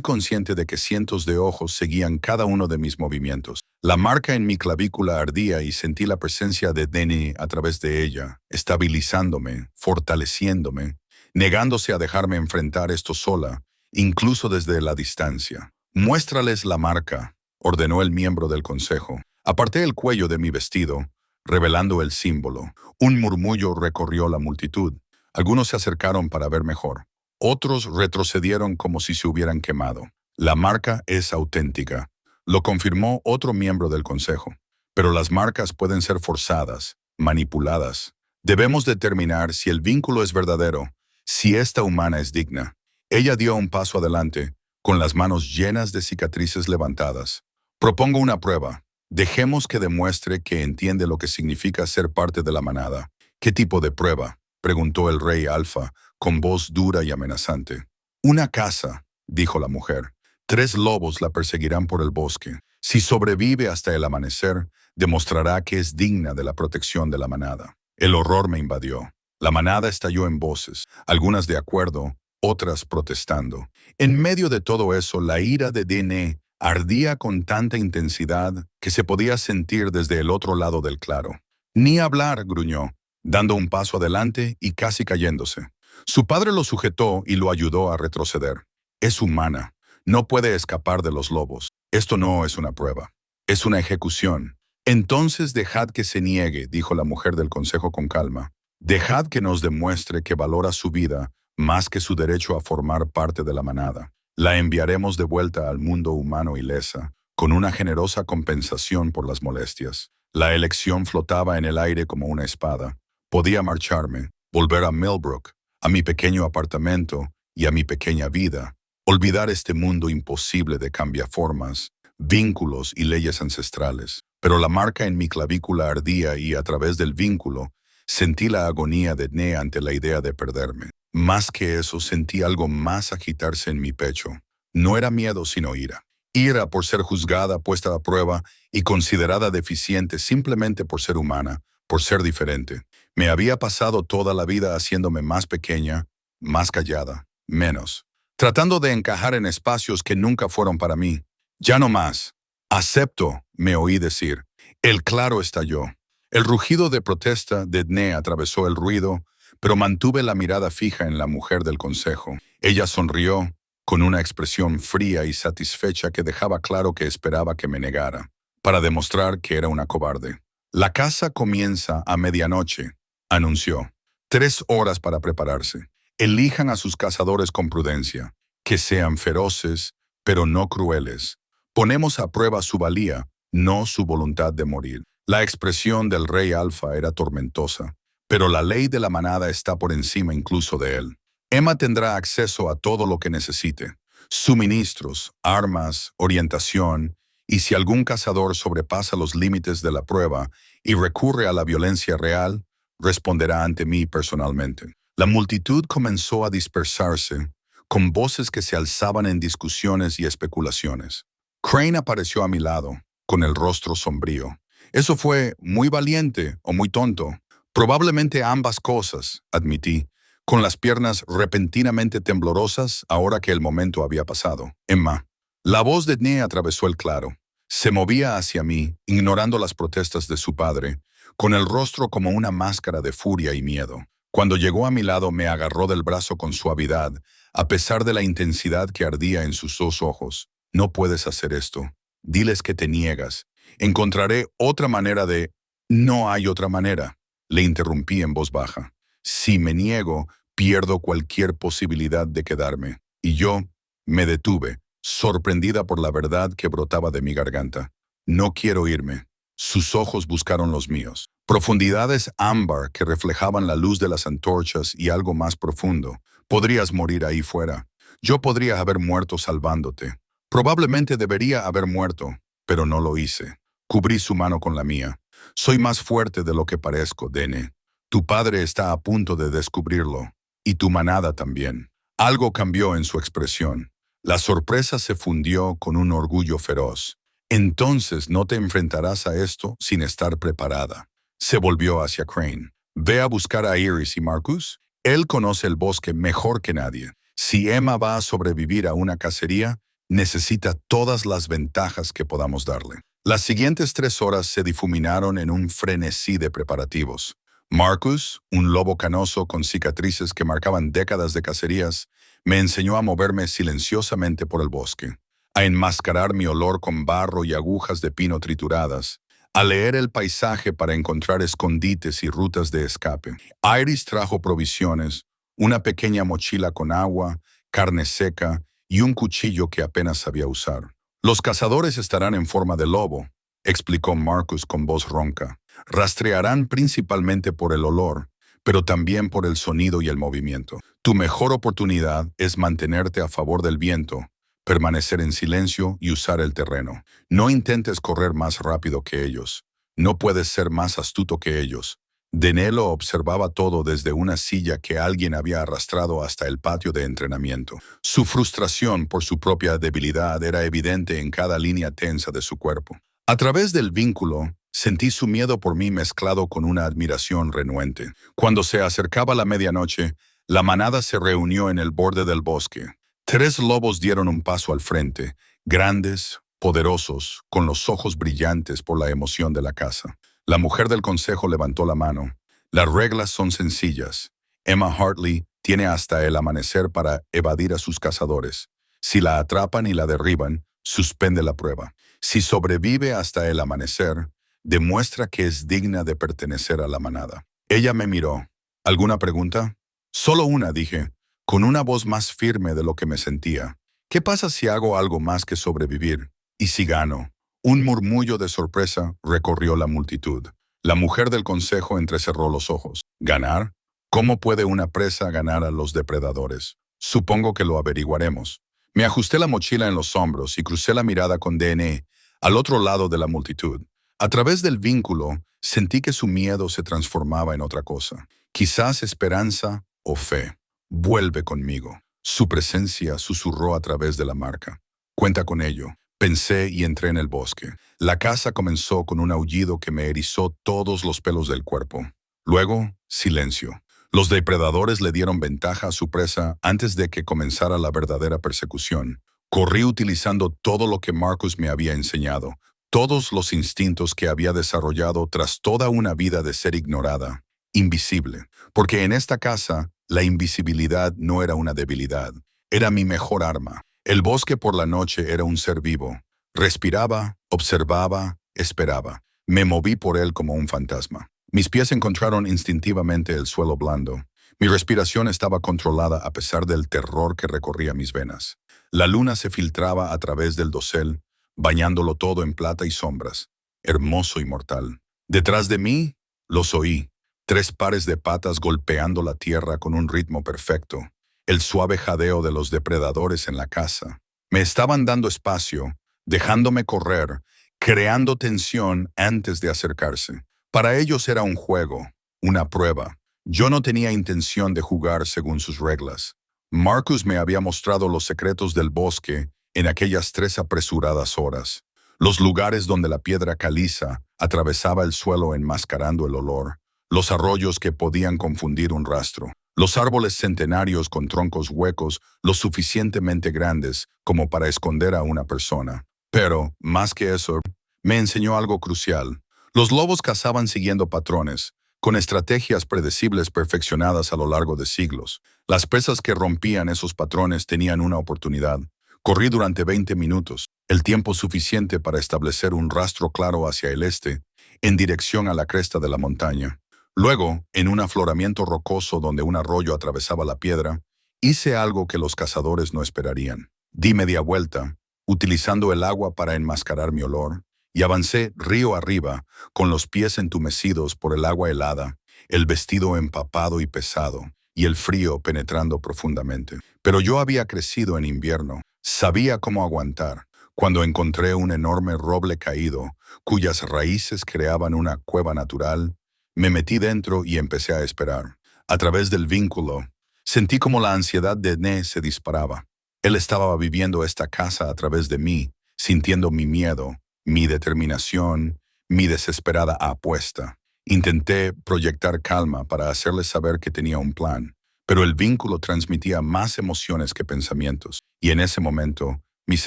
consciente de que cientos de ojos seguían cada uno de mis movimientos. La marca en mi clavícula ardía y sentí la presencia de Denny a través de ella, estabilizándome, fortaleciéndome, negándose a dejarme enfrentar esto sola, incluso desde la distancia. «Muéstrales la marca», ordenó el miembro del consejo. Aparté el cuello de mi vestido, revelando el símbolo. Un murmullo recorrió la multitud. Algunos se acercaron para ver mejor. Otros retrocedieron como si se hubieran quemado. «La marca es auténtica», lo confirmó otro miembro del consejo. «Pero las marcas pueden ser forzadas, manipuladas. Debemos determinar si el vínculo es verdadero, si esta humana es digna». Ella dio un paso adelante, con las manos llenas de cicatrices levantadas. «Propongo una prueba. Dejemos que demuestre que entiende lo que significa ser parte de la manada». «¿Qué tipo de prueba?», preguntó el rey Alfa, con voz dura y amenazante. «Una caza», dijo la mujer. 3 lobos la perseguirán por el bosque. Si sobrevive hasta el amanecer, demostrará que es digna de la protección de la manada. El horror me invadió. La manada estalló en voces, algunas de acuerdo, otras protestando. En medio de todo eso, la ira de Dene ardía con tanta intensidad que se podía sentir desde el otro lado del claro. «Ni hablar», gruñó, dando un paso adelante y casi cayéndose. Su padre lo sujetó y lo ayudó a retroceder. «Es humana. No puede escapar de los lobos. Esto no es una prueba. Es una ejecución». «Entonces dejad que se niegue», dijo la mujer del consejo con calma. «Dejad que nos demuestre que valora su vida más que su derecho a formar parte de la manada. La enviaremos de vuelta al mundo humano ilesa, con una generosa compensación por las molestias». La elección flotaba en el aire como una espada. Podía marcharme, volver a Millbrook, a mi pequeño apartamento y a mi pequeña vida, olvidar este mundo imposible de cambiaformas, vínculos y leyes ancestrales. Pero la marca en mi clavícula ardía y, a través del vínculo, sentí la agonía de Ne ante la idea de perderme. Más que eso, sentí algo más agitarse en mi pecho. No era miedo, sino ira. Ira por ser juzgada, puesta a prueba y considerada deficiente simplemente por ser humana, por ser diferente. Me había pasado toda la vida haciéndome más pequeña, más callada, menos, tratando de encajar en espacios que nunca fueron para mí. «Ya no más. Acepto», me oí decir. El claro estalló. El rugido de protesta de Dne atravesó el ruido, pero mantuve la mirada fija en la mujer del consejo. Ella sonrió, con una expresión fría y satisfecha que dejaba claro que esperaba que me negara, para demostrar que era una cobarde. «La caza comienza a medianoche», anunció. 3 horas para prepararse. Elijan a sus cazadores con prudencia, que sean feroces, pero no crueles. Ponemos a prueba su valía, no su voluntad de morir. La expresión del rey Alfa era tormentosa, pero la ley de la manada está por encima incluso de él. Emma tendrá acceso a todo lo que necesite: suministros, armas, orientación, y si algún cazador sobrepasa los límites de la prueba y recurre a la violencia real, responderá ante mí personalmente. La multitud comenzó a dispersarse, con voces que se alzaban en discusiones y especulaciones. Crane apareció a mi lado, con el rostro sombrío. «Eso fue muy valiente o muy tonto. Probablemente ambas cosas», admití, con las piernas repentinamente temblorosas ahora que el momento había pasado. «Emma». La voz de Dne atravesó el claro. Se movía hacia mí, ignorando las protestas de su padre, con el rostro como una máscara de furia y miedo. Cuando llegó a mi lado me agarró del brazo con suavidad, a pesar de la intensidad que ardía en sus 2 ojos. «No puedes hacer esto. Diles que te niegas. Encontraré otra manera de...». «No hay otra manera», le interrumpí en voz baja. «Si me niego, pierdo cualquier posibilidad de quedarme». Y yo me detuve, sorprendida por la verdad que brotaba de mi garganta. No quiero irme. Sus ojos buscaron los míos. Profundidades ámbar que reflejaban la luz de las antorchas y algo más profundo. Podrías morir ahí fuera. Yo podría haber muerto salvándote. Probablemente debería haber muerto, pero no lo hice. Cubrí su mano con la mía. Soy más fuerte de lo que parezco, Dene. Tu padre está a punto de descubrirlo. Y tu manada también. Algo cambió en su expresión. La sorpresa se fundió con un orgullo feroz. Entonces no te enfrentarás a esto sin estar preparada. Se volvió hacia Crane. Ve a buscar a Iris y Marcus. Él conoce el bosque mejor que nadie. Si Emma va a sobrevivir a una cacería, necesita todas las ventajas que podamos darle. Las siguientes 3 horas se difuminaron en un frenesí de preparativos. Marcus, un lobo canoso con cicatrices que marcaban décadas de cacerías, me enseñó a moverme silenciosamente por el bosque, a enmascarar mi olor con barro y agujas de pino trituradas, a leer el paisaje para encontrar escondites y rutas de escape. Iris trajo provisiones, una pequeña mochila con agua, carne seca y un cuchillo que apenas sabía usar. Los cazadores estarán en forma de lobo, explicó Marcus con voz ronca. Rastrearán principalmente por el olor, pero también por el sonido y el movimiento. Tu mejor oportunidad es mantenerte a favor del viento, permanecer en silencio y usar el terreno. No intentes correr más rápido que ellos. No puedes ser más astuto que ellos. Dene lo observaba todo desde una silla que alguien había arrastrado hasta el patio de entrenamiento. Su frustración por su propia debilidad era evidente en cada línea tensa de su cuerpo. A través del vínculo, sentí su miedo por mí mezclado con una admiración renuente. Cuando se acercaba la medianoche, la manada se reunió en el borde del bosque. 3 lobos dieron un paso al frente, grandes, poderosos, con los ojos brillantes por la emoción de la caza. La mujer del consejo levantó la mano. Las reglas son sencillas. Emma Hartley tiene hasta el amanecer para evadir a sus cazadores. Si la atrapan y la derriban, suspende la prueba. Si sobrevive hasta el amanecer, demuestra que es digna de pertenecer a la manada. Ella me miró. ¿Alguna pregunta? Solo una, dije, con una voz más firme de lo que me sentía. ¿Qué pasa si hago algo más que sobrevivir? ¿Y si gano? Un murmullo de sorpresa recorrió la multitud. La mujer del consejo entrecerró los ojos. ¿Ganar? ¿Cómo puede una presa ganar a los depredadores? Supongo que lo averiguaremos. Me ajusté la mochila en los hombros y crucé la mirada con DNA al otro lado de la multitud. A través del vínculo, sentí que su miedo se transformaba en otra cosa. Quizás esperanza o fe. Vuelve conmigo. Su presencia susurró a través de la marca. Cuenta con ello. Pensé y entré en el bosque. La caza comenzó con un aullido que me erizó todos los pelos del cuerpo. Luego, silencio. Los depredadores le dieron ventaja a su presa antes de que comenzara la verdadera persecución. Corrí utilizando todo lo que Marcus me había enseñado, todos los instintos que había desarrollado tras toda una vida de ser ignorada, invisible. Porque en esta casa, la invisibilidad no era una debilidad, era mi mejor arma. El bosque por la noche era un ser vivo. Respiraba, observaba, esperaba. Me moví por él como un fantasma. Mis pies encontraron instintivamente el suelo blando. Mi respiración estaba controlada a pesar del terror que recorría mis venas. La luna se filtraba a través del dosel, bañándolo todo en plata y sombras, hermoso y mortal. Detrás de mí, los oí, 3 pares de patas golpeando la tierra con un ritmo perfecto, el suave jadeo de los depredadores en la casa. Me estaban dando espacio, dejándome correr, creando tensión antes de acercarse. Para ellos era un juego, una prueba. Yo no tenía intención de jugar según sus reglas. Marcus me había mostrado los secretos del bosque en aquellas 3 apresuradas horas. Los lugares donde la piedra caliza atravesaba el suelo enmascarando el olor. Los arroyos que podían confundir un rastro. Los árboles centenarios con troncos huecos lo suficientemente grandes como para esconder a una persona. Pero, más que eso, me enseñó algo crucial. Los lobos cazaban siguiendo patrones, con estrategias predecibles perfeccionadas a lo largo de siglos. Las presas que rompían esos patrones tenían una oportunidad. Corrí durante 20 minutos, el tiempo suficiente para establecer un rastro claro hacia el este, en dirección a la cresta de la montaña. Luego, en un afloramiento rocoso donde un arroyo atravesaba la piedra, Hice algo que los cazadores no esperarían. Di media vuelta, utilizando el agua para enmascarar mi olor, y avancé río arriba, con los pies entumecidos por el agua helada, el vestido empapado y pesado, y el frío penetrando profundamente. Pero yo había crecido en invierno, sabía cómo aguantar. Cuando encontré un enorme roble caído, cuyas raíces creaban una cueva natural, me metí dentro y empecé a esperar. A través del vínculo, sentí como la ansiedad de Ne se disparaba. Él estaba viviendo esta casa a través de mí, sintiendo mi miedo, mi determinación, mi desesperada apuesta. Intenté proyectar calma para hacerle saber que tenía un plan, pero el vínculo transmitía más emociones que pensamientos, y en ese momento, mis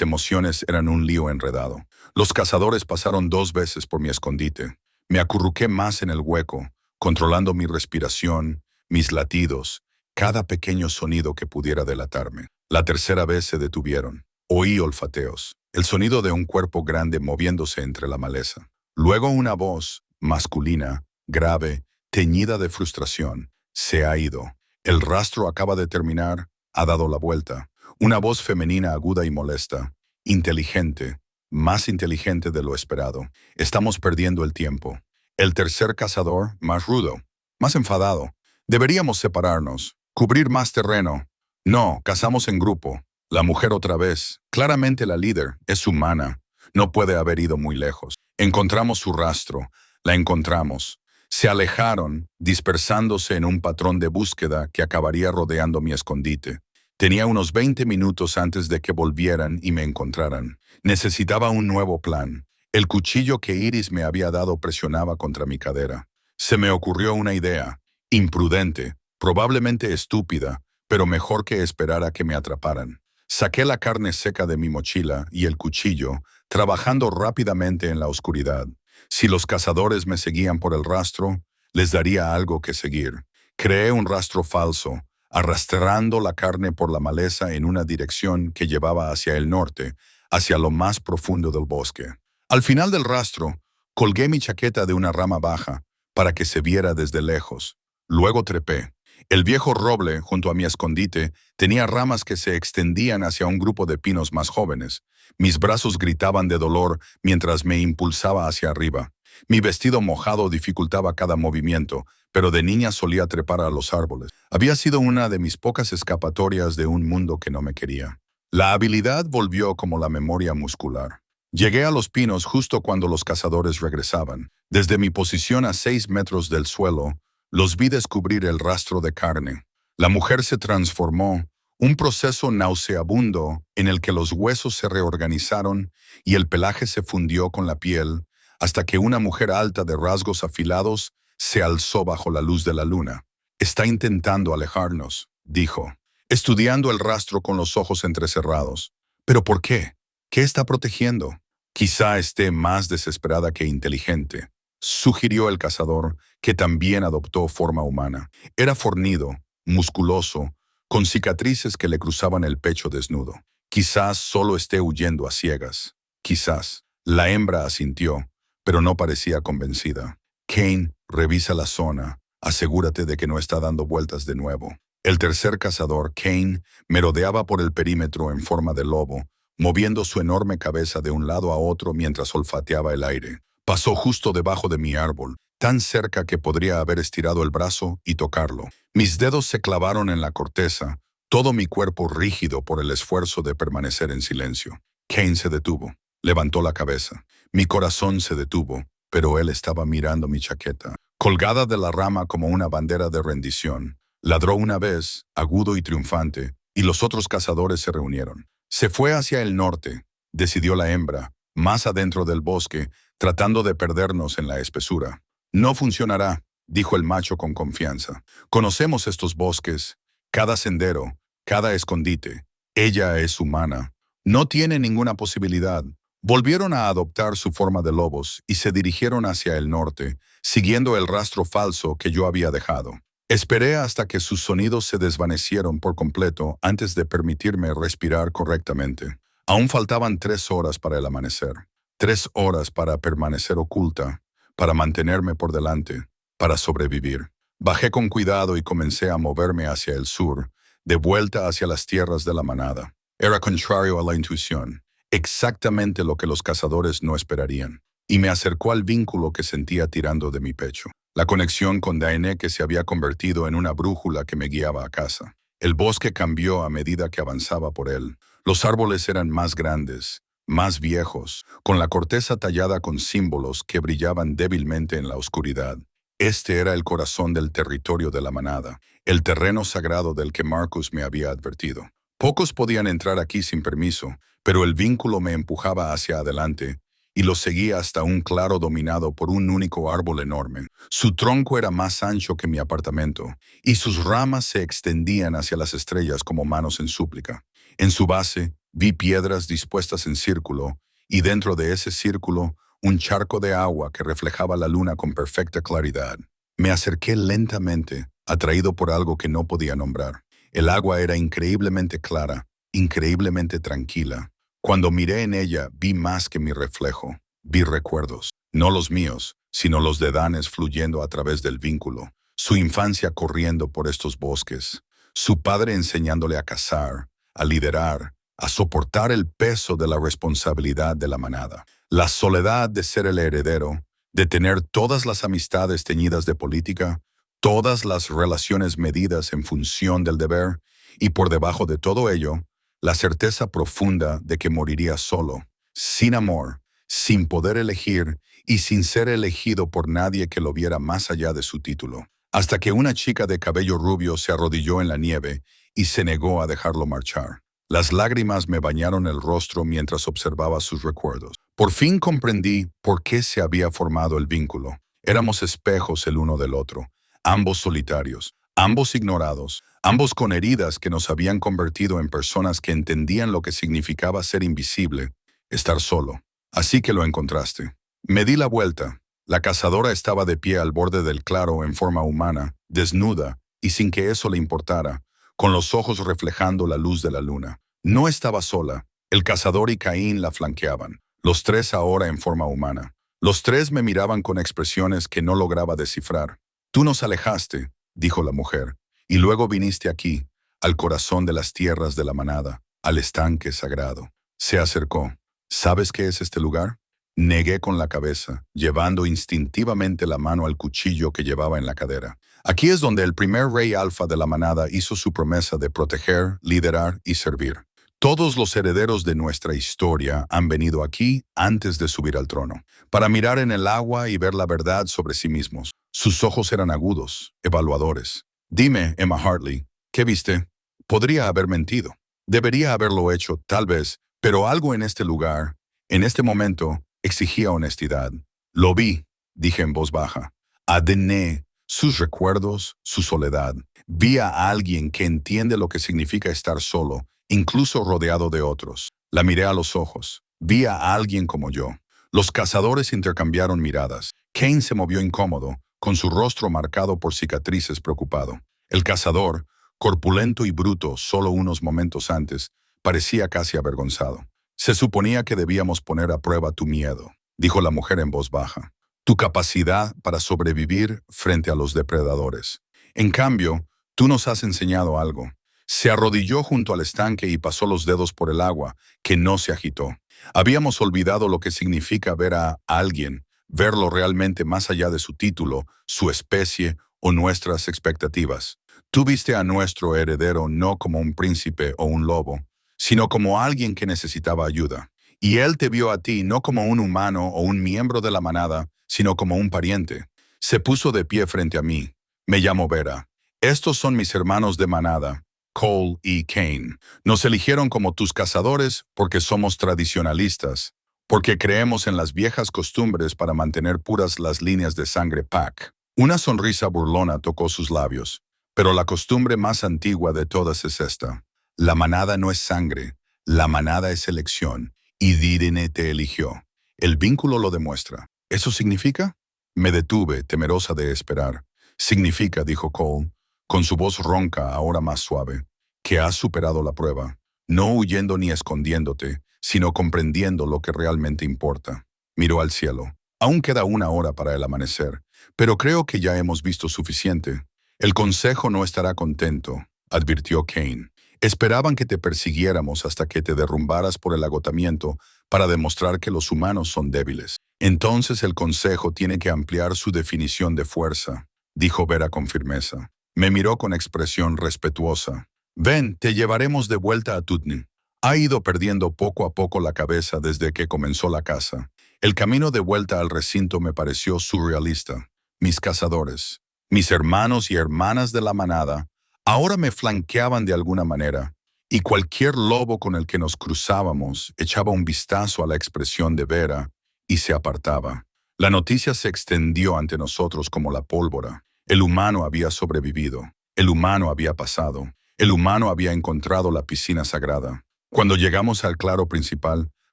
emociones eran un lío enredado. Los cazadores pasaron 2 veces por mi escondite. Me acurruqué más en el hueco, controlando mi respiración, mis latidos, cada pequeño sonido que pudiera delatarme. La tercera vez se detuvieron. Oí olfateos, el sonido de un cuerpo grande moviéndose entre la maleza. Luego una voz, masculina, grave, teñida de frustración. Se ha ido. El rastro acaba de terminar, ha dado la vuelta. Una voz femenina aguda y molesta, inteligente, más inteligente de lo esperado. Estamos perdiendo el tiempo. El tercer cazador, más rudo, más enfadado. Deberíamos separarnos, cubrir más terreno. No, cazamos en grupo. La mujer otra vez, claramente la líder, es humana. No puede haber ido muy lejos. Encontramos su rastro, la encontramos. Se alejaron, dispersándose en un patrón de búsqueda que acabaría rodeando mi escondite. Tenía unos 20 minutos antes de que volvieran y me encontraran. Necesitaba un nuevo plan. El cuchillo que Iris me había dado presionaba contra mi cadera. Se me ocurrió una idea, imprudente, probablemente estúpida, pero mejor que esperar a que me atraparan. Saqué la carne seca de mi mochila y el cuchillo, trabajando rápidamente en la oscuridad. Si los cazadores me seguían por el rastro, les daría algo que seguir. Creé un rastro falso, arrastrando la carne por la maleza en una dirección que llevaba hacia el norte, hacia lo más profundo del bosque. Al final del rastro, colgué mi chaqueta de una rama baja para que se viera desde lejos. Luego trepé. El viejo roble, junto a mi escondite, tenía ramas que se extendían hacia un grupo de pinos más jóvenes. Mis brazos gritaban de dolor mientras me impulsaba hacia arriba. Mi vestido mojado dificultaba cada movimiento, pero de niña solía trepar a los árboles. Había sido una de mis pocas escapatorias de un mundo que no me quería. La habilidad volvió como la memoria muscular. Llegué a los pinos justo cuando los cazadores regresaban. Desde mi posición a 6 metros del suelo, los vi descubrir el rastro de carne. La mujer se transformó, un proceso nauseabundo en el que los huesos se reorganizaron y el pelaje se fundió con la piel, hasta que una mujer alta de rasgos afilados se alzó bajo la luz de la luna. Está intentando alejarnos, dijo, estudiando el rastro con los ojos entrecerrados. ¿Pero por qué? ¿Qué está protegiendo? Quizá esté más desesperada que inteligente, sugirió el cazador, que también adoptó forma humana. Era fornido, musculoso, con cicatrices que le cruzaban el pecho desnudo. Quizás solo esté huyendo a ciegas. Quizás. La hembra asintió, pero no parecía convencida. Kane, revisa la zona. Asegúrate de que no está dando vueltas de nuevo. El tercer cazador, Kane, merodeaba por el perímetro en forma de lobo, moviendo su enorme cabeza de un lado a otro mientras olfateaba el aire. Pasó justo debajo de mi árbol, tan cerca que podría haber estirado el brazo y tocarlo. Mis dedos se clavaron en la corteza, todo mi cuerpo rígido por el esfuerzo de permanecer en silencio. Kane se detuvo, levantó la cabeza. Mi corazón se detuvo, pero él estaba mirando mi chaqueta. Colgada de la rama como una bandera de rendición, ladró una vez, agudo y triunfante, y los otros cazadores se reunieron. Se fue hacia el norte, decidió la hembra, más adentro del bosque, tratando de perdernos en la espesura. No funcionará, dijo el macho con confianza. Conocemos estos bosques, cada sendero, cada escondite. Ella es humana. No tiene ninguna posibilidad. Volvieron a adoptar su forma de lobos y se dirigieron hacia el norte, siguiendo el rastro falso que yo había dejado. Esperé hasta que sus sonidos se desvanecieron por completo antes de permitirme respirar correctamente. Aún faltaban 3 horas para el amanecer. 3 horas para permanecer oculta, para mantenerme por delante, para sobrevivir. Bajé con cuidado y comencé a moverme hacia el sur, de vuelta hacia las tierras de la manada. Era contrario a la intuición, exactamente lo que los cazadores no esperarían, y me acercó al vínculo que sentía tirando de mi pecho. La conexión con Daené que se había convertido en una brújula que me guiaba a casa. El bosque cambió a medida que avanzaba por él. Los árboles eran más grandes, más viejos, con la corteza tallada con símbolos que brillaban débilmente en la oscuridad. Este era el corazón del territorio de la manada, el terreno sagrado del que Marcus me había advertido. Pocos podían entrar aquí sin permiso, pero el vínculo me empujaba hacia adelante y lo seguía hasta un claro dominado por un único árbol enorme. Su tronco era más ancho que mi apartamento, y sus ramas se extendían hacia las estrellas como manos en súplica. En su base, vi piedras dispuestas en círculo, y dentro de ese círculo, un charco de agua que reflejaba la luna con perfecta claridad. Me acerqué lentamente, atraído por algo que no podía nombrar. El agua era increíblemente clara, increíblemente tranquila. Cuando miré en ella, vi más que mi reflejo. Vi recuerdos, no los míos, sino los de Danes fluyendo a través del vínculo, su infancia corriendo por estos bosques, su padre enseñándole a cazar, a liderar, a soportar el peso de la responsabilidad de la manada. La soledad de ser el heredero, de tener todas las amistades teñidas de política, todas las relaciones medidas en función del deber, y por debajo de todo ello, la certeza profunda de que moriría solo, sin amor, sin poder elegir y sin ser elegido por nadie que lo viera más allá de su título. Hasta que una chica de cabello rubio se arrodilló en la nieve y se negó a dejarlo marchar. Las lágrimas me bañaron el rostro mientras observaba sus recuerdos. Por fin comprendí por qué se había formado el vínculo. Éramos espejos el uno del otro, ambos solitarios, ambos ignorados, ambos con heridas que nos habían convertido en personas que entendían lo que significaba ser invisible, estar solo. Así que lo encontraste. Me di la vuelta. La cazadora estaba de pie al borde del claro en forma humana, desnuda, y sin que eso le importara, con los ojos reflejando la luz de la luna. No estaba sola. El cazador y Caín la flanqueaban, los tres ahora en forma humana. Los tres me miraban con expresiones que no lograba descifrar. Tú nos alejaste, dijo la mujer, y luego viniste aquí, al corazón de las tierras de la manada, al estanque sagrado. Se acercó. ¿Sabes qué es este lugar? Negué con la cabeza, llevando instintivamente la mano al cuchillo que llevaba en la cadera. Aquí es donde el primer rey alfa de la manada hizo su promesa de proteger, liderar y servir. Todos los herederos de nuestra historia han venido aquí antes de subir al trono, para mirar en el agua y ver la verdad sobre sí mismos. Sus ojos eran agudos, evaluadores. Dime, Emma Hartley, ¿qué viste? Podría haber mentido. Debería haberlo hecho, tal vez, pero algo en este lugar, en este momento, exigía honestidad. Lo vi, dije en voz baja. A Daené, sus recuerdos, su soledad. Vi a alguien que entiende lo que significa estar solo, incluso rodeado de otros. La miré a los ojos. Vi a alguien como yo. Los cazadores intercambiaron miradas. Kane se movió incómodo, con su rostro marcado por cicatrices preocupado. El cazador, corpulento y bruto solo unos momentos antes, parecía casi avergonzado. Se suponía que debíamos poner a prueba tu miedo, dijo la mujer en voz baja, tu capacidad para sobrevivir frente a los depredadores. En cambio, tú nos has enseñado algo. Se arrodilló junto al estanque y pasó los dedos por el agua, que no se agitó. Habíamos olvidado lo que significa ver a alguien, verlo realmente más allá de su título, su especie o nuestras expectativas. Tú viste a nuestro heredero no como un príncipe o un lobo, sino como alguien que necesitaba ayuda. Y él te vio a ti no como un humano o un miembro de la manada, sino como un pariente. Se puso de pie frente a mí. Me llamo Vera. Estos son mis hermanos de manada, Cole y Kane. Nos eligieron como tus cazadores porque somos tradicionalistas, porque creemos en las viejas costumbres para mantener puras las líneas de sangre Pack. Una sonrisa burlona tocó sus labios, pero la costumbre más antigua de todas es esta. La manada no es sangre, la manada es elección, y Daené te eligió. El vínculo lo demuestra. ¿Eso significa? Me detuve, temerosa de esperar. Significa, dijo Cole, con su voz ronca, ahora más suave, que has superado la prueba, no huyendo ni escondiéndote, sino comprendiendo lo que realmente importa. Miró al cielo. Aún queda 1 hora para el amanecer, pero creo que ya hemos visto suficiente. El consejo no estará contento. advirtió Kane. Esperaban que te persiguiéramos hasta que te derrumbaras por el agotamiento para demostrar que los humanos son débiles. Entonces el Consejo tiene que ampliar su definición de fuerza, dijo Vera con firmeza. Me miró con expresión respetuosa. Ven, te llevaremos de vuelta a Tutni. Ha ido perdiendo poco a poco la cabeza desde que comenzó la caza. El camino de vuelta al recinto me pareció surrealista. Mis cazadores, mis hermanos y hermanas de la manada, ahora me flanqueaban de alguna manera, y cualquier lobo con el que nos cruzábamos echaba un vistazo a la expresión de Vera y se apartaba. La noticia se extendió ante nosotros como la pólvora. El humano había sobrevivido. El humano había pasado. El humano había encontrado la piscina sagrada. Cuando llegamos al claro principal,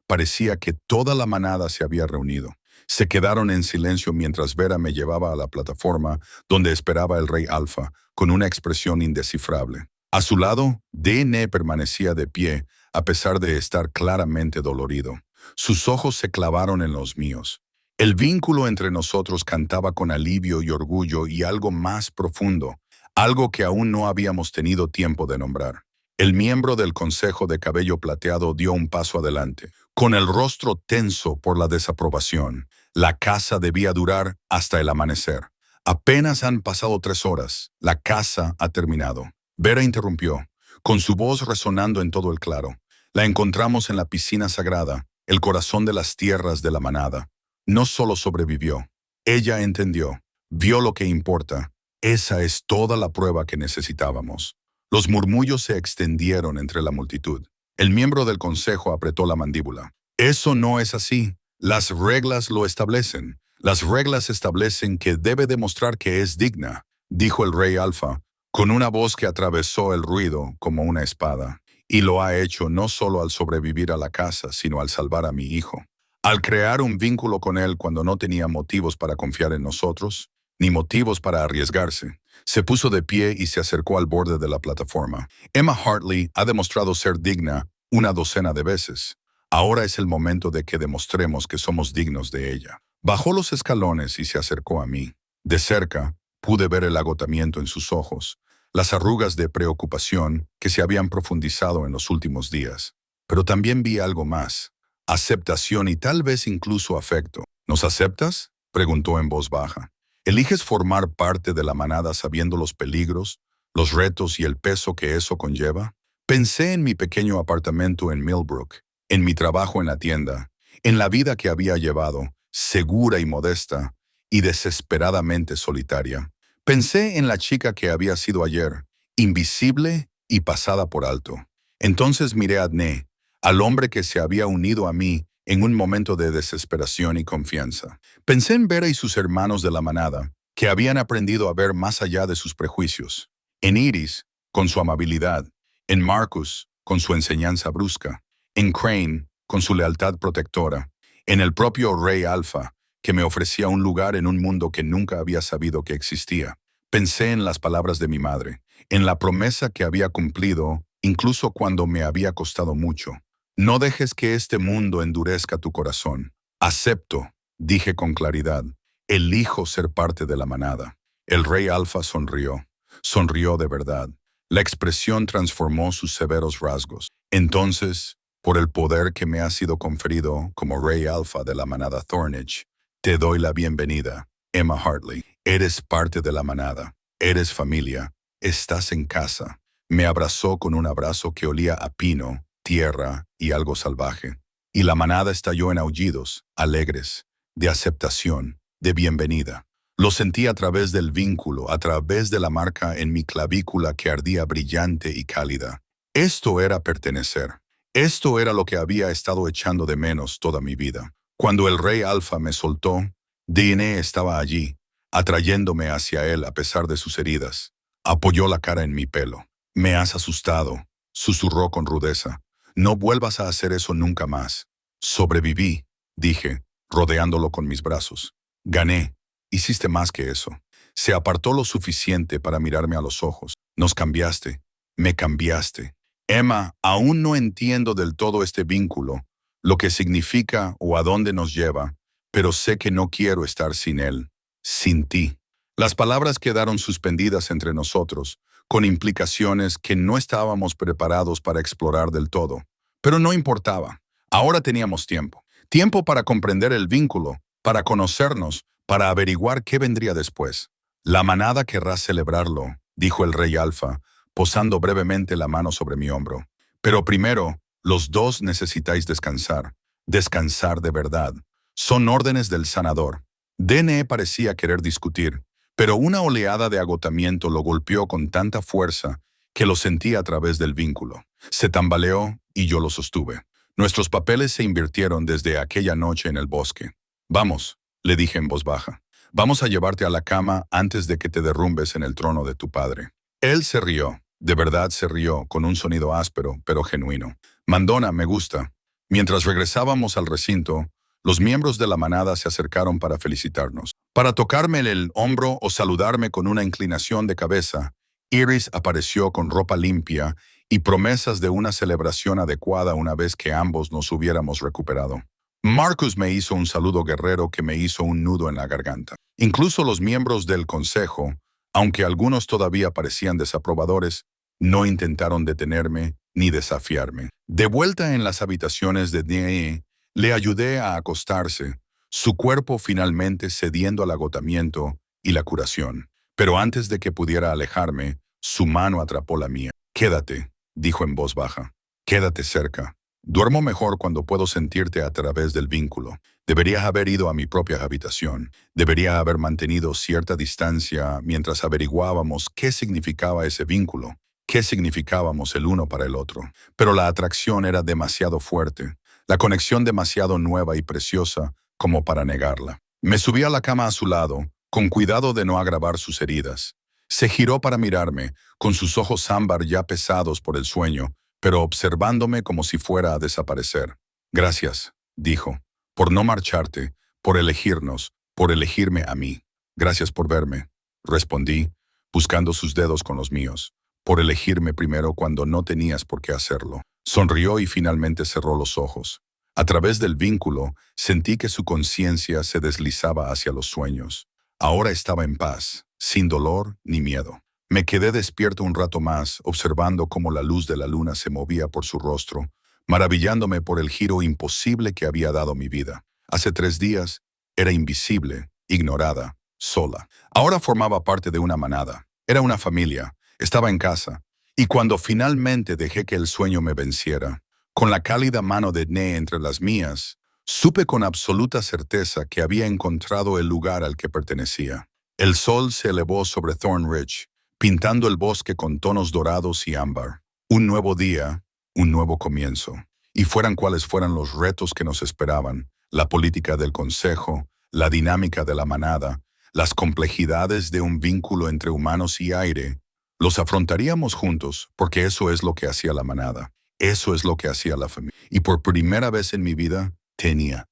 parecía que toda la manada se había reunido. Se quedaron en silencio mientras Vera me llevaba a la plataforma donde esperaba el rey Alfa, con una expresión indescifrable. A su lado, D.N. permanecía de pie, a pesar de estar claramente dolorido. Sus ojos se clavaron en los míos. El vínculo entre nosotros cantaba con alivio y orgullo y algo más profundo, algo que aún no habíamos tenido tiempo de nombrar. El miembro del Consejo de cabello plateado dio un paso adelante, con el rostro tenso por la desaprobación. La caza debía durar hasta el amanecer. Apenas han pasado 3 horas. La caza ha terminado. Vera interrumpió, con su voz resonando en todo el claro. La encontramos en la piscina sagrada, el corazón de las tierras de la manada. No solo sobrevivió. Ella entendió. Vio lo que importa. Esa es toda la prueba que necesitábamos. Los murmullos se extendieron entre la multitud. El miembro del consejo apretó la mandíbula. Eso no es así. Las reglas lo establecen. Las reglas establecen que debe demostrar que es digna, dijo el rey Alfa, con una voz que atravesó el ruido como una espada. Y lo ha hecho no solo al sobrevivir a la caza, sino al salvar a mi hijo. Al crear un vínculo con él cuando no tenía motivos para confiar en nosotros, ni motivos para arriesgarse. Se puso de pie y se acercó al borde de la plataforma. Emma Hartley ha demostrado ser digna una docena de veces. Ahora es el momento de que demostremos que somos dignos de ella. Bajó los escalones y se acercó a mí. De cerca, pude ver el agotamiento en sus ojos, las arrugas de preocupación que se habían profundizado en los últimos días. Pero también vi algo más, aceptación y tal vez incluso afecto. ¿Nos aceptas?, preguntó en voz baja. ¿Eliges formar parte de la manada sabiendo los peligros, los retos y el peso que eso conlleva? Pensé en mi pequeño apartamento en Millbrook, en mi trabajo en la tienda, en la vida que había llevado, segura y modesta, y desesperadamente solitaria. Pensé en la chica que había sido ayer, invisible y pasada por alto. Entonces miré a Adné, al hombre que se había unido a mí en un momento de desesperación y confianza. Pensé en Vera y sus hermanos de la manada, que habían aprendido a ver más allá de sus prejuicios. En Iris, con su amabilidad. En Marcus, con su enseñanza brusca. En Crane, con su lealtad protectora. En el propio Rey Alfa, que me ofrecía un lugar en un mundo que nunca había sabido que existía. Pensé en las palabras de mi madre, en la promesa que había cumplido, incluso cuando me había costado mucho. No dejes que este mundo endurezca tu corazón. Acepto, dije con claridad. Elijo ser parte de la manada. El rey Alfa sonrió. Sonrió de verdad. La expresión transformó sus severos rasgos. Entonces, por el poder que me ha sido conferido como rey Alfa de la manada Thornage, te doy la bienvenida, Emma Hartley. Eres parte de la manada. Eres familia. Estás en casa. Me abrazó con un abrazo que olía a pino, tierra y algo salvaje. Y la manada estalló en aullidos, alegres, de aceptación, de bienvenida. Lo sentí a través del vínculo, a través de la marca en mi clavícula que ardía brillante y cálida. Esto era pertenecer. Esto era lo que había estado echando de menos toda mi vida. Cuando el rey Alfa me soltó, D.N. estaba allí, atrayéndome hacia él a pesar de sus heridas. Apoyó la cara en mi pelo. Me has asustado, susurró con rudeza. No vuelvas a hacer eso nunca más. Sobreviví, dije, rodeándolo con mis brazos. Gané. Hiciste más que eso. Se apartó lo suficiente para mirarme a los ojos. Nos cambiaste. Me cambiaste. Emma, aún no entiendo del todo este vínculo, lo que significa o a dónde nos lleva, pero sé que no quiero estar sin él, sin ti. Las palabras quedaron suspendidas entre nosotros, con implicaciones que no estábamos preparados para explorar del todo. Pero no importaba. Ahora teníamos tiempo. Tiempo para comprender el vínculo, para conocernos, para averiguar qué vendría después. La manada querrá celebrarlo, dijo el rey Alfa, posando brevemente la mano sobre mi hombro. Pero primero, los dos necesitáis descansar. Descansar de verdad. Son órdenes del sanador. DNE parecía querer discutir, pero una oleada de agotamiento lo golpeó con tanta fuerza que lo sentí a través del vínculo. Se tambaleó y yo lo sostuve. Nuestros papeles se invirtieron desde aquella noche en el bosque. Vamos, le dije en voz baja. Vamos a llevarte a la cama antes de que te derrumbes en el trono de tu padre. Él se rió. De verdad se rió, con un sonido áspero, pero genuino. Mandona, me gusta. Mientras regresábamos al recinto, los miembros de la manada se acercaron para felicitarnos. Para tocarme el hombro o saludarme con una inclinación de cabeza, Iris apareció con ropa limpia y promesas de una celebración adecuada una vez que ambos nos hubiéramos recuperado. Marcus me hizo un saludo guerrero que me hizo un nudo en la garganta. Incluso los miembros del consejo, aunque algunos todavía parecían desaprobadores, no intentaron detenerme ni desafiarme. De vuelta en las habitaciones de DNE, le ayudé a acostarse, su cuerpo finalmente cediendo al agotamiento y la curación. Pero antes de que pudiera alejarme, su mano atrapó la mía. «Quédate», dijo en voz baja. «Quédate cerca. Duermo mejor cuando puedo sentirte a través del vínculo. Deberías haber ido a mi propia habitación. Debería haber mantenido cierta distancia mientras averiguábamos qué significaba ese vínculo, qué significábamos el uno para el otro. Pero la atracción era demasiado fuerte, la conexión demasiado nueva y preciosa como para negarla. Me subí a la cama a su lado, con cuidado de no agravar sus heridas. Se giró para mirarme, con sus ojos ámbar ya pesados por el sueño, pero observándome como si fuera a desaparecer. «Gracias», dijo, «por no marcharte, por elegirnos, por elegirme a mí. Gracias por verme», respondí, buscando sus dedos con los míos. «Por elegirme primero cuando no tenías por qué hacerlo». Sonrió y finalmente cerró los ojos. A través del vínculo, sentí que su conciencia se deslizaba hacia los sueños. Ahora estaba en paz, sin dolor ni miedo. Me quedé despierto un rato más, observando cómo la luz de la luna se movía por su rostro, maravillándome por el giro imposible que había dado mi vida. Hace 3 días, era invisible, ignorada, sola. Ahora formaba parte de una manada. Era una familia. Estaba en casa. Y cuando finalmente dejé que el sueño me venciera, con la cálida mano de DNE entre las mías, supe con absoluta certeza que había encontrado el lugar al que pertenecía. El sol se elevó sobre Thorn Ridge, pintando el bosque con tonos dorados y ámbar. Un nuevo día, un nuevo comienzo. Y fueran cuales fueran los retos que nos esperaban, la política del consejo, la dinámica de la manada, las complejidades de un vínculo entre humanos y aire, los afrontaríamos juntos, porque eso es lo que hacía la manada. Eso es lo que hacía la familia. Y por primera vez en mi vida, tenía